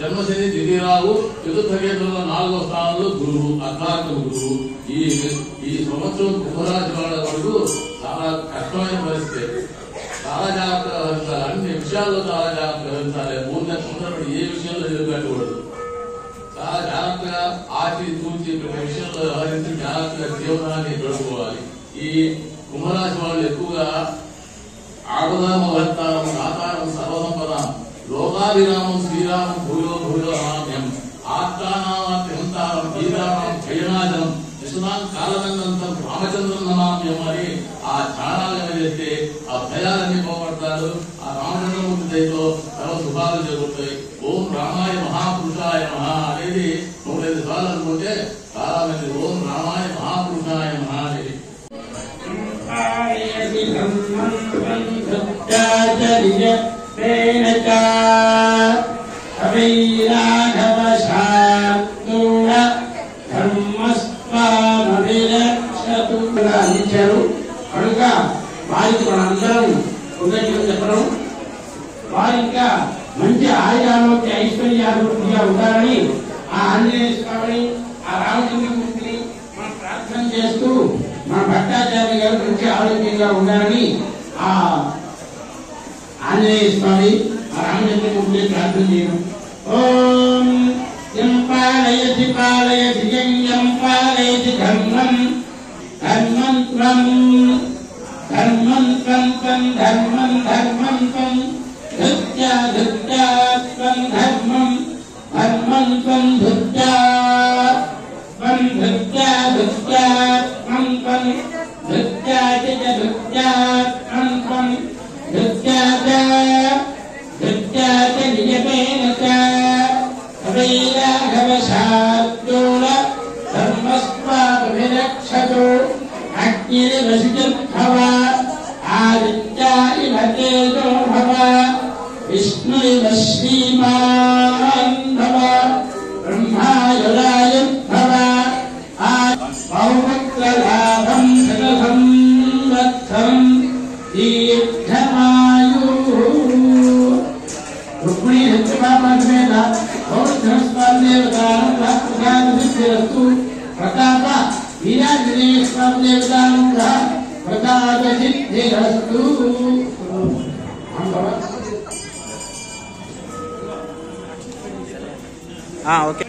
జన్మశని ద్వితీయ రాహు, చతుర్థ కేంద్రంలో 4వ స్థానంలో గురువు, అర్ధార్థ గురువు. ఈ సంవత్సరం కుంభరాశి వాళ్ళ వరకు చాలా కష్టమైన పరిస్థితి. చాలా జాగ్రత్తగా వహించాలి, అన్ని విషయాల్లో చాలా జాగ్రత్తగా వహించాలి. ఊరినే తొందరపడి ఏ విషయంలో ఎదురుపెట్టకూడదు. చాలా జాగ్రత్తగా ఆచి తూచి ప్రతి విషయంలో వ్యవహరించి జాగ్రత్తగా జీవనాన్ని గడుపుకోవాలి. ఈ కుంభరాశి వాళ్ళు ఎక్కువగా ఆపదాము వర్తారం ఆకారం సర్వసంపదాం లోకాభిరామం శ్రీరామం భూయో భూయో రామ్యం ఆత్మానామాత్యంతారం గీతానం భయనాశనం విశ్వనాం కాలనంతం రామచంద్రం నమామ్యం అని ఆ ధ్యానాలు చేస్తే ఆ భయాలన్నీ పోగొడతారు. ఆ రామచంద్రమూర్తి దయతో సర్వ శుభాలు జరుగుతాయి. ఓం రామాయ మహాపురుషాయ మహా అనేది 105 సార్లు అనుకుంటే చాలా మంది ఓం రామాయ మహాపురుషాయ మహా అనేది. అందించారు కనుక వారికి మనందరం కృతజ్ఞతలు చెప్పడం, వారు ఇంకా మంచి ఆయురారోగ్య ఐశ్వర్యాభివృద్ధిగా ఉండాలని ఆ ఆంజనేయ స్వామిని, ఆ రామచంద్రమూర్తిని మనం ప్రార్థన చేస్తూ మన భట్టాచార్య గారు మంచి ఆరోగ్యంగా ఉండాలని ఆ ఆంజనేయ స్వామి, ఆ రామచంద్రమూర్తిని ప్రార్థన చేయడం. ఓం యం పాలయతి పాలయతి యం పాలయతి ధర్మం ధర్మం త్వం ధర్మం త్వం త్వం ధర్మం ధర్మం త్వం ధృత్యా ధృత్యా త్వం ధర్మం ధర్మం త్వం ధృత్యా త్వం ధృత్యా ధృత్యా త్వం త్వం ధృత్యా చ ధృత్యా త్వం త్వం ధృత్యా చ నియమేన చ వైరాఘవశార్దూల ధర్మస్వాభిరక్షతు అగ్నిర్వశుచిర్భవ ఆదిత్యా ఇవ తేజో భవ విష్ణురివ శ్రీమాన్ భవ బ్రహ్మాయురాయుర్భవ బహుపుత్రలాభం శతసంవత్సరం దీర్ఘమాయు రుక్మిణీ సత్యభామేన పౌరుషస్వామిదేవతానం ప్రాప్తిరస్తు ప్రతాప వీరాంజనేయ స్వామిదేవతానం ప్రతాప సిద్ధిరస్తు. ఓకే.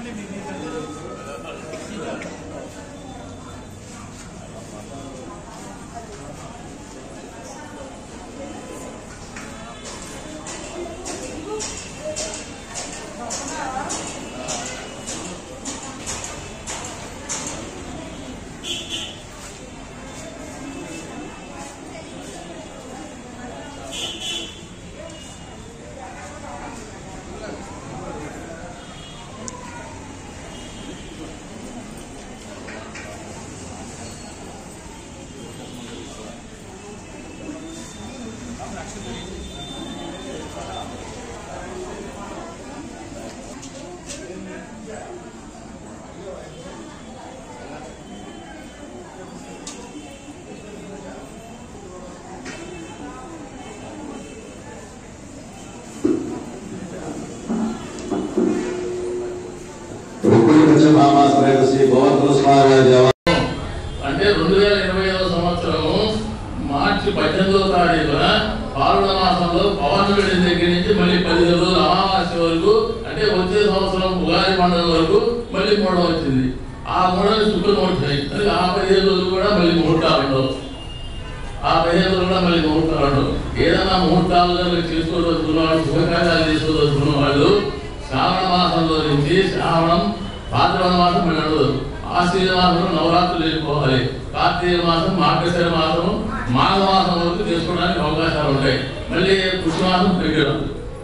అంటే 2025వ సంవత్సరము మార్చి 18వ తారీఖున పాల్గొన మాసంలో పౌర్ణమి దగ్గర నుంచి మళ్ళీ 10 రోజులు అమావాస్య వరకు, అంటే వచ్చే సంవత్సరం ఉగాది పండుగ వరకు మళ్ళీ మూఢం వచ్చింది. ఆ మూఢాన్ని శుక్రమూర్తి, ఆ 15 రోజులు కూడా మళ్ళీ ముహూర్తాలు ఉండవు. ఆ 15 రోజులు కూడా మళ్ళీ ముహూర్తాలు ఉండవు. ఏదైనా ముహూర్తాలు చేసుకోదలుచుకున్న వాళ్ళు, శుభకార్యాలు చేసుకోదలుచుకున్న వాళ్ళు శ్రావణ మాసంలో నుంచి శ్రావణం, భాద్రపద మాసం మళ్ళీ ఉండదు. ఆశ్వీజ మాసంలో నవరాత్రులు వెళ్ళిపోవాలి. కార్తీక మాసం, మార్గశిర మాసం, మాఘ మాసం వరకు చేసుకోవడానికి అవకాశాలు ఉంటాయి. మళ్ళీ పుష్యమాసం పెరిగడం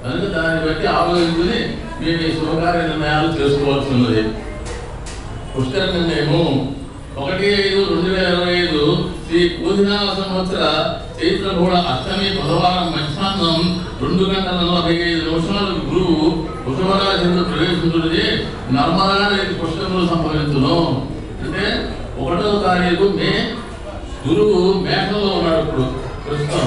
కనుక దాన్ని బట్టి ఆలోచించుకుని మేము ఈ శుభకార్య నిర్ణయాలు చేసుకోవాల్సి ఉన్నది. పుష్కర నిర్ణయము 1/5/2025 శ్రీ పూజనామ సంవత్సర చైత్రగూడ అష్టమి బుధవారం మధ్యాహ్నం 2:45 గురువు వృషభరాశిలో ప్రవేశించున్నది. నర్మదా నది పుష్కరములు సంభవించును. అంటే 1వ తారీఖు మే గురువు మేషంలో ఉన్నాడు. ఇప్పుడు ప్రస్తుతం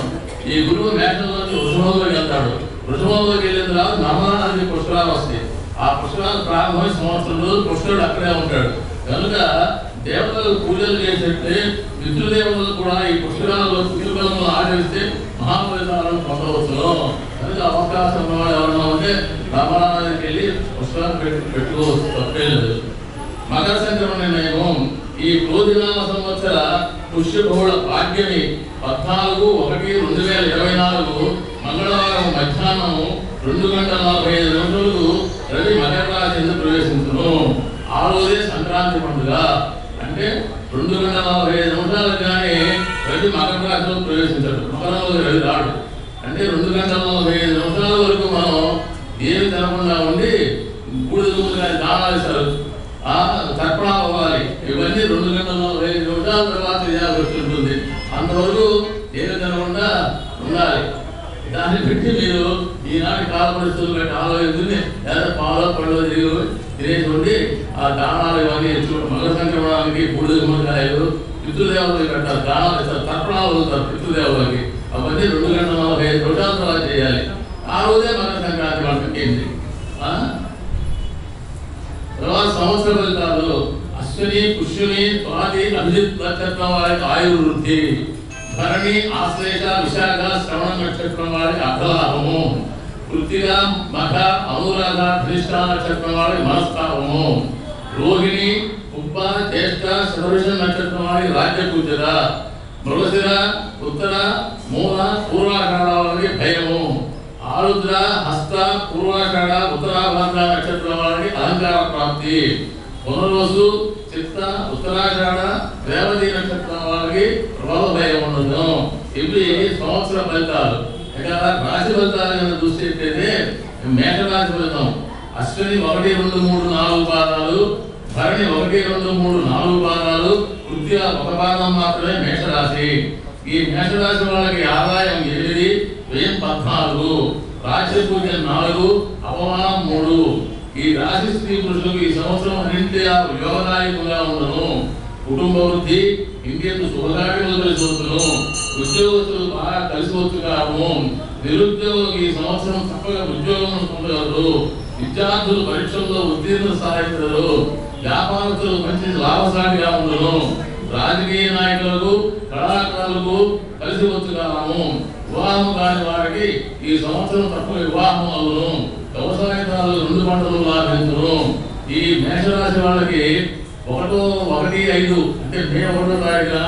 ఈ గురువు మేషంలోంచి వృషభంలోకి వెళ్తాడు. వృషభంలోకి వెళ్ళిన తర్వాత నర్మదా నది పుష్కరాలు వస్తాయి. ఆ పుష్కరాలు ప్రారంభమై సంవత్సరం రోజులు పుష్కరుడు అక్కడే ఉంటాడు. కనుక దేవతలకు పూజలు చేసేట్టే పితృదేవతలు కూడా ఈ పుష్కరాలలో పితృబలములను ఆచరిస్తే మహాఫలితాలను పొందవచ్చును. కనుక అవకాశం ఉన్నవాడు ఎవరన్నా ఉంటే రామనాథానికి వెళ్ళి పుష్కరాలు పెట్టుకోవచ్చు, తప్పేలేదు. మకర సంక్రమణ నిర్ణయం ఈ క్రోధినామ సంవత్సర పుష్యబహుళ భాగ్యమి 14/1/2024 మంగళవారం మధ్యాహ్నం 2:45 రవి మకర రాశి ప్రవేశించును. ఆ రోజే సంక్రాంతి పండుగ. అంటే 2:45 కానీ రవి మకర రాశిలో ప్రవేశించాడు. మకరంలో రవి రాడు. అంటే 2:45 వరకు మనం ఏమి తినకుండా ఉండి బూడిద కానీ దానాలు ఇస్తారు, తర్పణాలు అవ్వాలి. ఇవన్నీ 2:45 తర్వాత చేయాల్సి ఉంటుంది. అంతవరకు ఏమి తినకుండా ఉండాలి. దాన్ని పెట్టి మీరు ఈనాటి కాల పరిస్థితులు పెట్టి ఆలోచించుకుని లేదా పాలో పళ్ళు తినేసి ఉండి ఆ దానాలు ఇవన్నీ మకర సంక్రమణానికి బూడిద గుమ్మడికాయలు పితృదేవతలకి పెట్టారు, దానాలు ఇస్తారు, తర్పణాలు వదులుతారు పితృదేవతలకి. అవన్నీ 2:45 తర్వాత చేయాలి. ఆ రోజే మకర సంక్రాంతి వాళ్ళకి ఏంటి. తర్వాత సంవత్సర ఫలితాలు అశ్విని పుష్యమి స్వాతి అభిజిత్ నక్షత్రం వారికి ఆయుర్వృద్ధి, భరణి ఆశ్లేష విశాఖ శ్రవణ నక్షత్రం వారికి అర్ధలాభము, కృత్తిక మఖ అనురాధ ధనిష్ట నక్షత్రం వారికి మనస్తాపము, రోహిణి ఉప్ప జ్యేష్ఠ శతభిష నక్షత్రం వారికి రాజ్య పూజత, మృగశిర ఉత్తర మూల పూర్వాషాఢ వారికి భయము, ఆరుద్ర హస్త పూర్వాషాఢ ఉత్తరాభాద్ర నక్షత్రం వారికి అలంకార ప్రాప్తి, పునర్వసు చిత్త ఉత్తరాషాఢ రేవతి నక్షత్రం వారికి ప్రభావ భయం ఉండదు. ఇవి సంవత్సర ఫలితాలు. ఇక రాశి ఫలితాలు కనుక చూసేటైతే మేషరాశి ఫలితం అశ్విని 1, 2, 3, 4 పాదాలు, భరణి 1, 2, 3, 4 పాదాలు, కృత్తిక 1 పాదం మాత్రమే మేషరాశి. ఈ మేషరాశి వాళ్ళకి ఆదాయం 8, వ్యయం 14, రాశి పూజ 4, అవమానం 3. ఈ రాశి స్త్రీ పురుషులకు ఈ సంవత్సరం అన్నింటి యోగదాయకంగా ఉండను. కుటుంబ వృద్ధి, ఇంకెందుకు శుభకార్యములు కలిసి వచ్చును. ఉద్యోగస్తులు బాగా కలిసి వచ్చు కాము. నిరుద్యోగులకు ఈ సంవత్సరం తప్పగా ఉద్యోగం పొందగలరు. విద్యార్థులు పరీక్షల్లో ఉత్తీర్ణ సాధించగలరు. వ్యాపారస్తులు మంచి లాభసాటిగా ఉండను. రాజకీయ నాయకులకు కళాకారులకు కలిసి వచ్చు కాము. వివాహం కాని వారికి ఈ సంవత్సరం తప్పక వివాహం అవును. వ్యవసాయదారులు 2 పంటలు లాభించును. ఈ మేషరాశి వాళ్ళకి 1/1/5 అంటే మే 1వ తారీఖున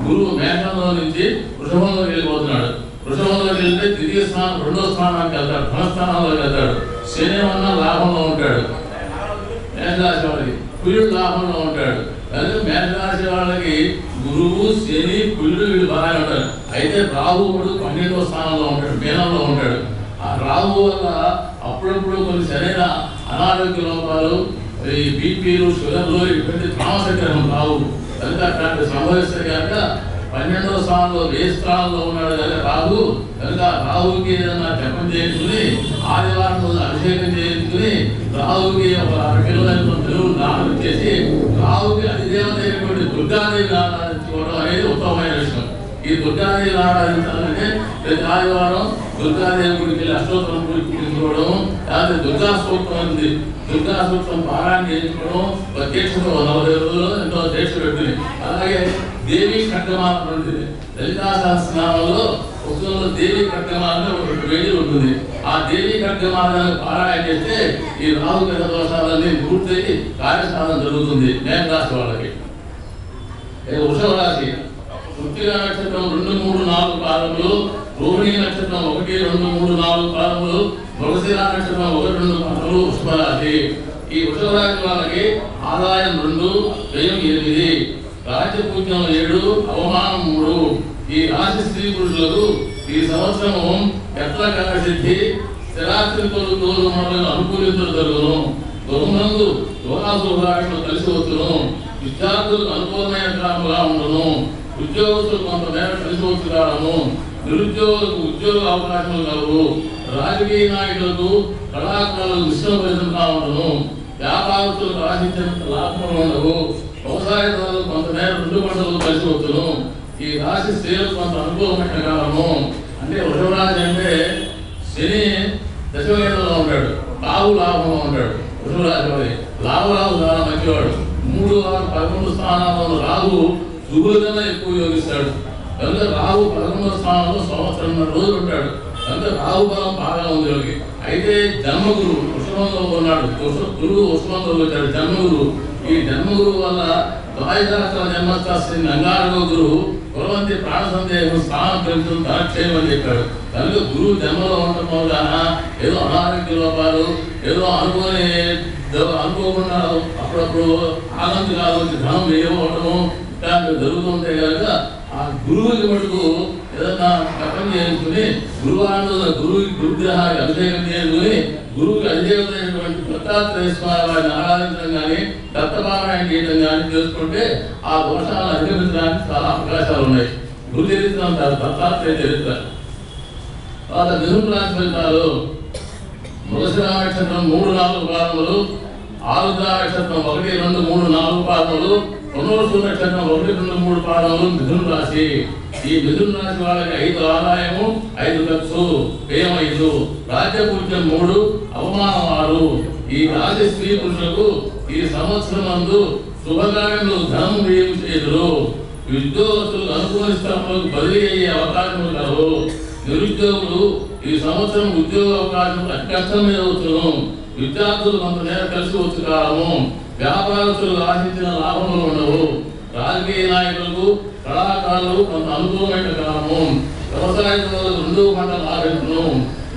గురువు మేషంలో నుంచి వృషభంలోకి వెళ్ళిపోతున్నాడు. వృషభంలోకి వెళ్తే ద్వితీయ స్థానం 2వ స్థానానికి వెళ్తాడు, ధనస్థానంలోకి వెళ్తాడు. శని అన్న లాభంలో ఉంటాడు. మేషరాశి వాళ్ళకి కుజుడు లాభంలో ఉంటాడు. అలాగే మేషరాశి వాళ్ళకి గురువు శని కుజుడు వీళ్ళు బాగానే ఉంటారు. అయితే రాహువుడు 12వ స్థానంలో ఉంటాడు, మీనంలో ఉంటాడు. ఆ రాహు వల్ల అప్పుడప్పుడు కొన్ని సరైన అనారోగ్య లోపాలు, ఈ బీపీలు షుగర్లు ఇటువంటి తామసగ్రహం రావు. కనుక అట్లాంటి సంభవిస్తే కనుక 12వ స్థానంలో ఏ స్థానంలో ఉన్నాడు కనుక రాహు. కనుక రాహుకి ఏదైనా జపం చేయించుకుని ఆదివారం రోజు అభిషేకం చేయించుకుని రాహుకి ఒక 6 కిలోల తెలుగు దానం చేసి రాహుకి అధిదేవత అయినటువంటి దుర్గాదేవి ఆరాధించుకోవడం అనేది ఉత్తమమైన విషయం. ఈ దుర్గాదేవి ఆరాధించాలంటే ప్రతి ఆదివారం దుర్గాదేవి గుడికి వెళ్ళి అష్టోత్తరం పూజించుకోవడం, లేకపోతే దుర్గా సూక్తం ఉంది, దుర్గా సూక్తం పారాయణ చేయించుకోవడం, దీక్షతో 40 రోజులు ఎంతో దీక్ష పెట్టుకుని. అలాగే దేవి ఖడ్గమాల ఉంటుంది. లలితా సహస్రనామంలో పుస్తకంలో దేవి ఖడ్గమాల 2 పేజీలు ఉంటుంది. ఆ దేవి ఖడ్గమాలను పారాయణ చేస్తే ఈ రాహుగ్రహ దోషాలన్నీ పూర్తయి కార్యసాధన జరుగుతుంది. మేషరాశి వాళ్ళకి. వృషభ రాశి కృత్తిక నక్షత్రం 2, 3, 4 పాదములు, రోహిణి నక్షత్రం 1, 2, 3, 4 పాదములు, మృగశిర నక్షత్రం 1, 2 పాదములు వృషభ రాశి. ఈ వృషభ రాశి వాళ్ళకి ఆదాయం 2, వ్యయం 8, రాజ్య పూజ్యం 7, అవమానం 3. ఈ రాశి స్త్రీ పురుషులకు ఈ సంవత్సరం ఎట్ల సిద్ధి, స్థిరాస్తికులు తోలు మొదలైన అనుకూలితులు జరుగును. గృహమునందు యోగాసులు కలిసి వచ్చును. విద్యార్థులకు అనుకూలమైన కాలంగా ఉండను. ఉద్యోగస్తులు కొంతమేర కలిసి వచ్చి కావడము. నిరుద్యోగులకు ఉద్యోగ అవకాశములు కలవు. రాజకీయ నాయకులకు కళాకారులకు విశ్వపరితంగా ఉండను. వ్యాపారస్తులకు ఆశించినంత లాభములు ఉండవు. వ్యవసాయదారులు కొంతమేర 2 పంటలు కలిసి వచ్చును. ఈ రాశి స్త్రీలకు కొంత అనుకూలమైన కాలము. అంటే వృషభరాశి అంటే శని దశవేదంలో ఉంటాడు, రాహు లాభంలో ఉంటాడు. వృషభరాశి వాడి లాభరాహు చాలా మంచివాడు. 3, 6, 11 స్థానాల్లో రాహు శుభుల కన్నా ఎక్కువ యోగిస్తాడు. కనుక రాహు 11వ స్థానంలో సంవత్సరం రోజులు ఉంటాడు. కనుక రాహు బలం బాగా ఉంది యోగి. అయితే జన్మగురు వృషభంలో ఉన్నాడు. గురువు వృషభంలో వచ్చాడు జన్మగురు. ఈ జన్మగురువు వల్ల ద్వాదశాస్త్ర జన్మశాస్త్రి అంగారగో గురువు కులవంతి ప్రాణ సందేహం స్థానం పెరుగుతుంది ధనక్షేమం అని చెప్పాడు. కనుక గురువు జన్మలో ఉండటం వల్ల ఏదో అనారోగ్య లోపాలు, ఏదో అనుకోకుండా అప్పుడప్పుడు ఆనందకాలు వచ్చి ధనం వేయవడము ఇట్లాంటివి జరుగుతుంటాయి. కనుక ఆ గురువుకి మటుకు ఏదన్నా కథం చేసుకుని గురువుకి గురుగ్రహానికి అభిషేకం చేసుకుని గురువుకి అధిదేవతైనటువంటి దత్తాత్రేయ స్వామి వారిని ఆరాధించడం కానీ దత్తపారాయణ చేయడం కానీ చేసుకుంటే ఆ దోషాలను అధిగమించడానికి చాలా అవకాశాలు ఉన్నాయి. గురు చరిత్ర అంటారు, దత్తాత్రేయ చరిత్ర. తర్వాత మిథున రాశి ఫలితాలు. మృగశిర నక్షత్రం 3, 4 పాదములు, ఆరుద్ర నక్షత్రం 1, 2, 3, 4 పాదములు, పునర్వసు నక్షత్రం 1, 2, 3 పాదములు మిథున రాశి. ఈ మిథున రాశి వాళ్ళకి 5 ఆదాయము, 5 ఖర్చు, వ్యయం 5, రాజ్యపూజ్యం 3, అవమానం 6. ఈ రాశి స్త్రీ పురుషులకు ఈ సంవత్సరం నందు శుభకార్యములు ధనం వ్యయం చేదురు. ఉద్యోగస్తులు అనుకూల స్థానంలోకి బదిలీ అయ్యే అవకాశములు కలవు. నిరుద్యోగులు ఈ సంవత్సరం ఉద్యోగ అవకాశం అతి కష్టం మీద వచ్చును. విద్యార్థులు కొంత నేర కలిసి వచ్చు కాలము. వ్యాపారస్తులు ఆశించిన లాభములు ఉండవు. రాజకీయ నాయకులకు కళాకారులకు కొంత అనుకూలమైన కాలము. వ్యవసాయదారులకు 2 పంటలు లాభించును.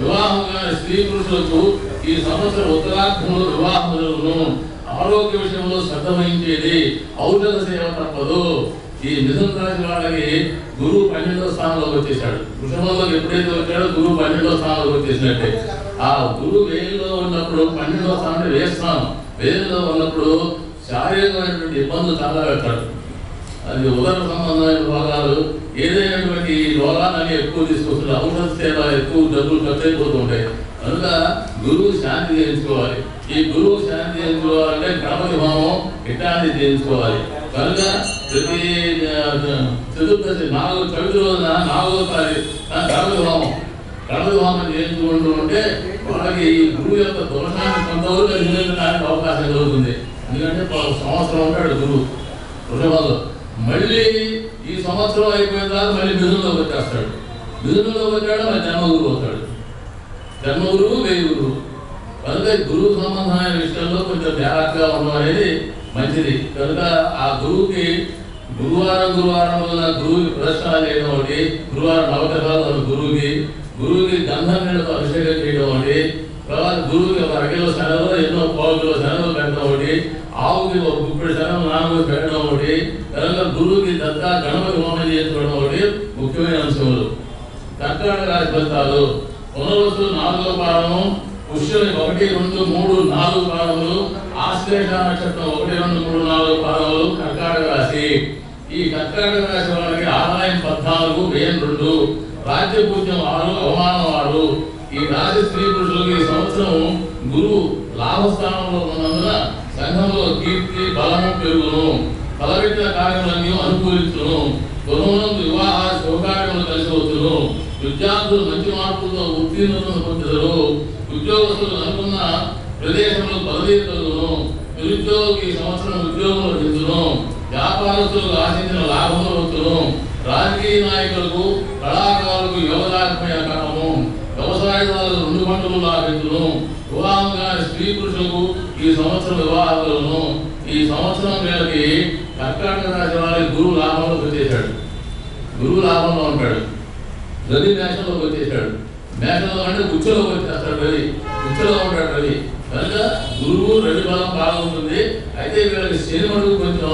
వివాహం కాని స్త్రీ పురుషులకు ఈ సంవత్సరం ఉత్తరార్థంలో వివాహం జరుగును. ఆరోగ్య విషయంలో శ్రద్ధ వహించేది. ఔషధ సేవ తప్పదు. ఈ మిథున రాశి వాళ్ళకి గురువు 12వ స్థానంలోకి వచ్చేసాడు. వృషభంలోకి ఎప్పుడైతే వచ్చాడో గురువు 12వ స్థానంలోకి వచ్చేసినట్టే. ఆ గురువు వేలులో ఉన్నప్పుడు 12వ స్థానం వేస్తాను. వేలులో ఉన్నప్పుడు శారీరకమైనటువంటి ఇబ్బందులు చాలా పెడతాడు. అది ఉదర సంబంధమైన రోగాలు, ఏదైనటువంటి రోగాలని ఎక్కువ తీసుకొస్తుంది. ఔషధ సేవ ఎక్కువ డబ్బులు ఖర్చు అయిపోతూ ఉంటాయి. కనుక గురువు శాంతి చేయించుకోవాలి. ఈ గురువు శాంతి చేయించుకోవాలంటే గణపతి హోమం ఇట్లాంటివి చేయించుకోవాలి. కనుక ప్రతి చతుర్దశి 4 చవితి రోజున 4వ తారీఖు గణపతి హోమం చేయించుకుంటూ ఉంటే వాళ్ళకి ఈ గురువు యొక్క దోషాన్ని కొంతవరకు నిలబెట్టడానికి అవకాశం కలుగుతుంది. ఎందుకంటే సంవత్సరం ఉంటాడు గురువు వృషభంలో. మళ్ళీ ఈ సంవత్సరం అయిపోయిన తర్వాత మళ్ళీ మిథునంలోకి వచ్చేస్తాడు. మిథునంలోకి వచ్చాడు మళ్ళీ జన్మగురువు అవుతాడు. జన్మగురువు వేయి గురువు. కనుక గురువు సంబంధమైన విషయంలో కొంచెం జాగ్రత్తగా ఉండడం అనేది మంచిది. కనుక ఆ గురువుకి గురువారం గురువుకి ప్రదర్శన చేయడం ఒకటి, గురువారం నవగ్రహాలు గురువుకి గంధం నీళ్ళతో అభిషేకం చేయడం ఒకటి, తర్వాత గురువుకి 1 కిలో శనగలు ఎన్నో 1/4 కిలో శనగలు పెట్టడం ఒకటి, ఆవుకి 1 గుప్పెడు శనగలు నానబెట్టి పెట్టడం ఒకటి. కనుక గురువుకి గణపతి హోమం చేసుకోవడం ఒకటి ముఖ్యమైన అంశములు. కర్కాటక రాశి ఫలితాలు. పునర్వసు 4వ పాదము, పుష్యుని 1, 2, 3, 4 పాదములు, ఆశ్లేష నక్షత్రం 1, 2, 3, 4 పాదములు కర్కాటక రాశి. ఈ కర్కాటక రాశి వాళ్ళకి ఆదాయం 14, వ్యయం 2, రాజ్యపూజ్యం 6, అవమానం 6. ఈ రాశి స్త్రీ పురుషులకు ఈ సంవత్సరం గురువు లాభస్థానంలో ఉన్నందున సంఘంలో కీర్తి బలము పెరుగును. తలపెట్టిన కార్యములన్నీ అనుకూలించును. గృహమునందు వివాహ శుభకార్యములు కలిసి వచ్చును. విద్యార్థులు మంచి మార్పులతో ఉత్తీర్ణతను పొందుతారు. ఉద్యోగస్తులు అనుకున్న ప్రదేశంలో పదవీ కలుగును. నిరుద్యోగులకు ఈ సంవత్సరం ఉద్యోగం లభించును. వ్యాపారస్తులకు ఆశించిన లాభములు వచ్చును. రాజకీయ నాయకులకు కళాకారులకు యోగదాయకమైన కాలము. వ్యవసాయదారులకు 2 పంటలు లాభించును. వివాహం కాని స్త్రీ పురుషులకు ఈ సంవత్సరం వివాహాలను. ఈ సంవత్సరం వీళ్ళకి కర్కాటక రాశి వారికి గురువు లాభంలోకి వచ్చేసాడు. గురువు లాభంలో ఉంటాడు. రవి మేషంలోకి వచ్చేసాడు. మేషంలో అంటే ఉచ్చలోకి వచ్చేస్తాడు. ఉచ్చలో ఉంటాడు రవి. కనుక గురువు రవి బలం బాగుంటుంది. అయితే వీళ్ళకి శని మడుగు కొంచెం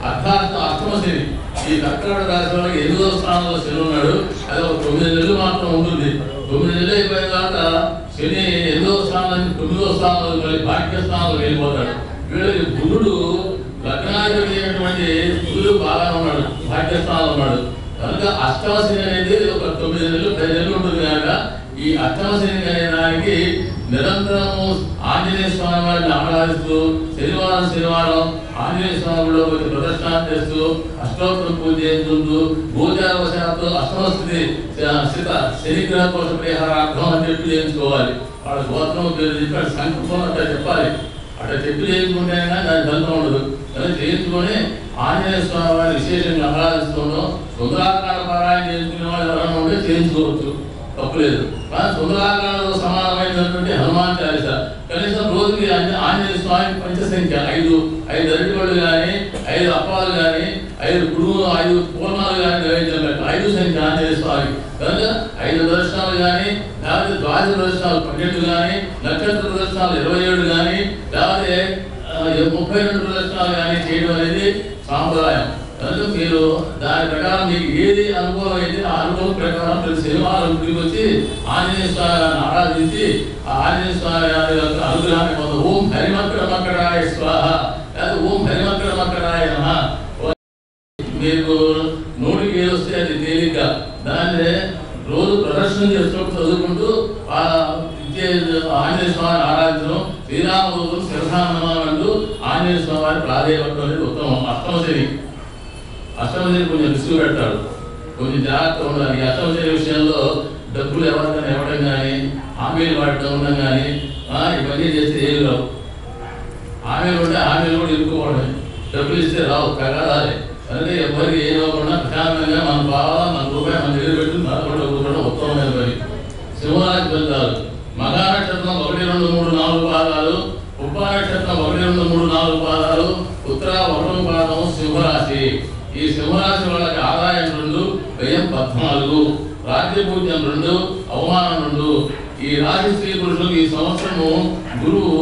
అష్టమ శని. ఈ కర్కాటక రాశి వాళ్ళకి 8వ స్థానంలో శని ఉన్నాడు. అది ఒక 9 నెలలు మాత్రం ఉంటుంది. 9 నెలలు అయిపోయిన తర్వాత శని 8వ స్థానం నుంచి 9వ స్థానంలో మళ్ళీ భాగ్య స్థానంలో వెళ్ళిపోతాడు. వీళ్ళకి బుధుడు లగ్నాధిపతి బుధుడు బాగా ఉన్నాడు, భాగ్య స్థానంలో ఉన్నాడు. కనుక అష్టమ శని అనేది ఒక 9 నెలలు 10 నెలలు ఉంటుంది కనుక ఈ అష్టమ శని అనే దానికి నిరంతరము ఆంజనేయ స్వామి వారిని ఆరాధిస్తూ శనివారం ఆంజనేయ స్వామిలో ప్రదర్శన చేస్తూ అష్టోత్తరం పూజ చేస్తుంటూ గోచారవశాత్తు అష్టమ స్థితి శనిగ్రహ దోష పరిహారార్థం అని చెప్పి చేయించుకోవాలి. వాళ్ళ గోత్రం పేరు చెప్పి సంకల్పం అట్లా చెప్పాలి. అట్లా చెప్పి చేయించుకుంటే దాని ఫలితం ఉండదు. అలా చేయించుకొని ఆంజనేయ స్వామి వారిని విశేషంగా ఆరాధిస్తుండడం సుందరాకార పారాయణ చేయించుకునే వాళ్ళు ఎవరైనా ఉంటే చేయించుకోవచ్చు, తప్పులేదు. కానీ సుందరాకారంలో సమానమైనటువంటి హనుమాన్ చాలీస కనీసం రోజుకి ఆంజనేయ స్వామి పంచసంఖ్య 5 అరటిపళ్ళు కానీ 5 అప్పాలు కానీ 5 పూర్ణాలు కానీ గ్రహించలేదు. 5 సంఖ్య ఆంజనేయ స్వామి కనుక 5 దర్శనాలు కానీ లేకపోతే ద్వాదశ దర్శనాలు 12 కానీ నక్షత్ర ప్రదర్శనాలు 27 కానీ లేకపోతే 32 ప్రదర్శనాలు కానీ చేయడం అనేది సాంప్రదాయం. కనుక మీరు దాని ప్రకారం మీకు ఏది అనుభవం అయితే ఆ అనుభవం ప్రకారం ప్రతి శనివారం గుడికి వచ్చి ఆంజనేయ స్వామిని ఆరాధించి ఆ ఆంజనేయ స్వామి యొక్క అనుగ్రహాన్ని పొంద ఓం హరిమక్కడమక్కడాయ స్వాహ లేదా ఓం హరిమక్కడమక్కడాయ నమః. మీకు నోటికి ఏది వస్తే అది తేలిక దాన్ని రోజు ప్రదర్శన చేస్తున్నప్పుడు చదువుకుంటూ ఆంజనేయ స్వామిని ఆరాధించడం, శ్రీరామదూతం శిరసానమం అంటూ ఆంజనేయ స్వామి వారి ప్రాధేయపడటం అనేది ఉత్తమం. అష్టమ శని కొంచెం రిస్క్ పెడతాడు, కొంచెం జాగ్రత్తగా ఉండాలి. అష్టమ శని విషయంలో డబ్బులు ఎవరికైనా ఇవ్వడం కానీ హామీలు వాడటం ఉండడం కానీ ఇవన్నీ చేస్తే ఏమి రావు. హామీలు ఉంటే హామీలు కూడా ఇరుక్కుపోవడం, డబ్బులు ఇస్తే రావు, కగాలి. అంటే ఎవరికి ఏం ఇవ్వకుండా ప్రశాంతంగా మన భావాల మన రూపాయి మన దగ్గర పెట్టి నడపడం కూర్చోవడం ఉత్తమమైన పని. సింహరాశి ఫలితాలు మఘా నక్షత్రం 1, 2, 3, 4 పాదాలు, ఉప నక్షత్రం 1, 2, 3, 4 పాదాలు, ఉత్తర 1వ పాదం సింహరాశి. ఈ సింహరాశి వాళ్ళకి ఆదాయం 2, వ్యయం 14, రాజ్యపూజ్యం 2, అవమానం 2. ఈ రాశి స్త్రీ పురుషులకు ఈ సంవత్సరము గురువు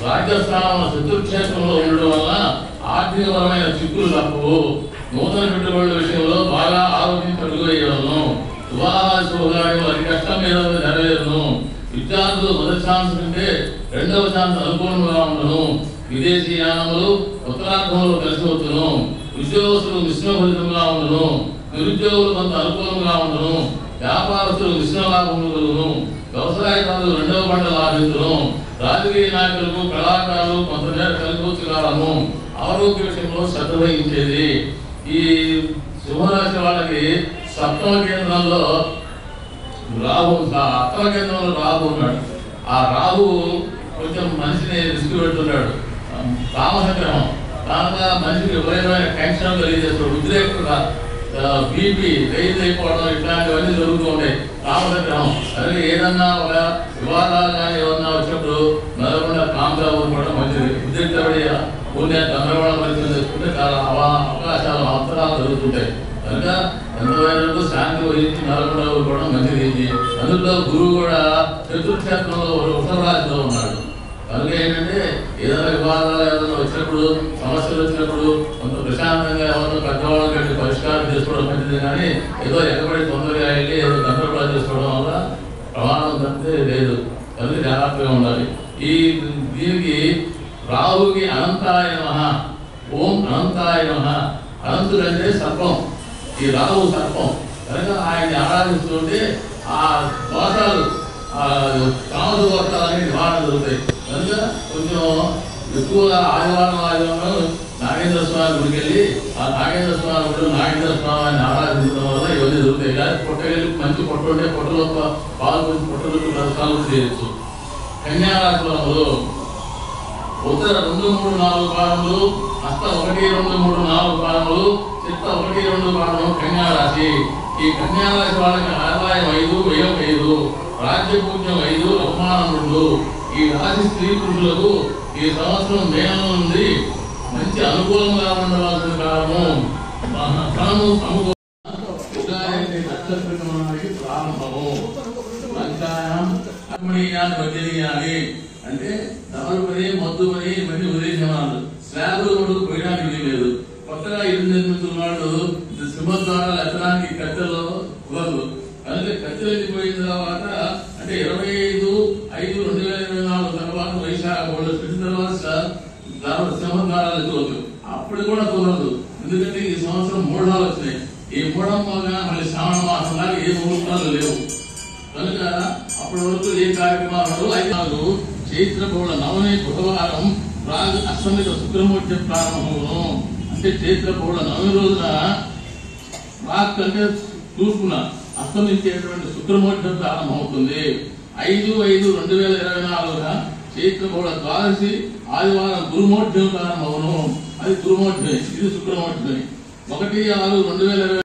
రాజ్యస్థానంలో శత్రుక్షేత్రంలో ఉండడం వల్ల ఆర్థికపరమైన చిక్కులు తప్పవు. నూతన పెట్టుబడుల విషయంలో బాగా ఆరోగ్యం కలుగయ్యను. వివాహ శుభకార్యం అతి కష్టం మీద నెరవేరును. విద్యార్థులు మొదటి ఛాన్స్ కంటే 2వ ఛాన్స్ అనుకూలంగా ఉండను. విదేశీ యానములు ఉత్తరార్థంలో కలిసి వచ్చును. ఉద్యోగస్తులు మిశ్రమఫలితంగా ఉండను. నిరుద్యోగులు కొంత అనుకూలంగా ఉండను. వ్యాపారస్తులు మిశ్రమ లాభములు కలుగును. వ్యవసాయదారులు 2వ పంట లాభించును. రాజకీయ నాయకులకు కళాకారులు కొంతమేర కలిసి కాలము. ఆరోగ్య విషయంలో శ్రద్ధ వహించేది. ఈ సింహరాశి వాళ్ళకి సప్తమ కేంద్రంలో రాహు, అష్టమ కేంద్రంలో రాహు ఉన్నాడు. ఆ రాహు కొంచెం మనిషిని రిస్క్ పెడుతున్నాడు. కామసగ్రహం దానిగా మనిషికి విపరీతమైన టెన్షన్ కలిగేస్తాడు. ఉద్రేకత, బీపీ రైజ్ అయిపోవడం ఇట్లాంటివన్నీ జరుగుతూ ఉంటాయి. కామసగ్రహం అదే ఏదన్నా ఒక వివాదాలు కానీ ఏమన్నా వచ్చినప్పుడు మెదకుండా కామ్గా ఊరుకోవడం మంచిది. ఉద్రిక్తపడి పుణ్య గందరగోళ పరిస్థితులు తెచ్చుకుంటే చాలా అవకాశాలు అంతరాలు జరుగుతుంటాయి. కనుక ఎంతవరకు శాంతి వహించి మెదకుండా ఊరుకోవడం మంచిది. అందులో గురువు కూడా చతుర్క్షేత్రంలో వృషభరాశిలో ఉన్నాడు. కనుక ఏంటంటే ఏదైనా వివాదాలు ఏదైనా వచ్చినప్పుడు సమస్యలు వచ్చినప్పుడు కొంత ప్రశాంతంగా ఎవరినో పెద్దవాళ్ళకి వెళ్ళి పరిష్కారం చేసుకోవడం మంచిది. కానీ ఏదో ఎక్కబడి తొందరగా వెళ్ళి ఏదో గందరగోళం చేసుకోవడం వల్ల ప్రమాదం తప్పితే లేదు. కనుక జాగ్రత్తగా ఉండాలి. దీనికి రాహుకి అనంతాయ నమః, ఓం అనంతాయ నమః. అనంతుడు అంటే సర్పం, ఈ రాహు సర్పం. కనుక ఆయన్ని ఆరాధిస్తుంటే ఆ దోషాలు కామసు దోషాలన్నీ నివారణ జరుగుతాయి. కనుక కొంచెం ఎక్కువగా ఆదివారం నాగేంద్ర స్వామి గుడికి వెళ్ళి ఆ నాగేంద్ర స్వామి గుడి నాగేంద్ర స్వామిని ఆరాధించడం వల్ల ఇవన్నీ జరుగుతాయి. కానీ పొట్టకెళ్ళి మంచి పొట్ట ఉంటే పొట్టలో పాలు కొంచెం పొట్టలు ప్రదర్శనలు చేయొచ్చు. కన్యారాశి వాళ్ళు ఉత్తర 2, 3, 4 పాదములు, హస్త 1, 2, 3, 4 పాదములు, చిత్త 1, 2 పాదములు కన్యారాశి. ఈ కన్యారాశి వాళ్ళకి ఆదాయం 5, వ్యయం 5, రాజ్యపూజ్యం 5, అవమానం 2. ఈ రాశి స్త్రీ పురుషులకు ఈ సంవత్సరం మేనం నుండి మంచి అనుకూలంగా ఉండవలసిన కాలము. నక్షత్రానికి ప్రారంభము. వదిలేయాలి అంటే డబల్ పని, మొద్దు పని ఇవన్నీ వదిలేసేవాళ్ళు. స్లాబ్లు కూడా పోయడానికి లేదు. కొత్తగా ఇల్లు నిర్మించిన వాళ్ళు సింహద్వారాలు ఎత్తడానికి కట్టెలో కుదరదు. కనుక కట్టెలు వెళ్ళిపోయిన తర్వాత అంటే 25, 5 అప్పుడు కూడా కుదరదు. ఎందుకంటే ఈ సంవత్సరం మూఢాలు వచ్చినాయి. ఈ మూఢం పోగా మళ్ళీ శ్రావణ మాసం లాగా ఏ ముహూర్తాలు లేవు కనుక అప్పటి వరకు ఏ కార్యక్రమాలు 5 చైత్ర బహుళ నవమి బుధవారం రాజు అష్టమిక శుక్రమూర్తి ప్రారంభమును. అంటే చైత్ర బహుళ నవమి రోజున రాక్ అంటే తూర్పున అస్తమించేటువంటి శుక్రమూర్తి ప్రారంభమవుతుంది. 5/5/2024 చైత్ర బహుళ ద్వాదశి ఆదివారం గురుమూర్తి ప్రారంభమును. అది గురుమూర్తి, ఇది శుక్రమూర్తి. 1/6/2020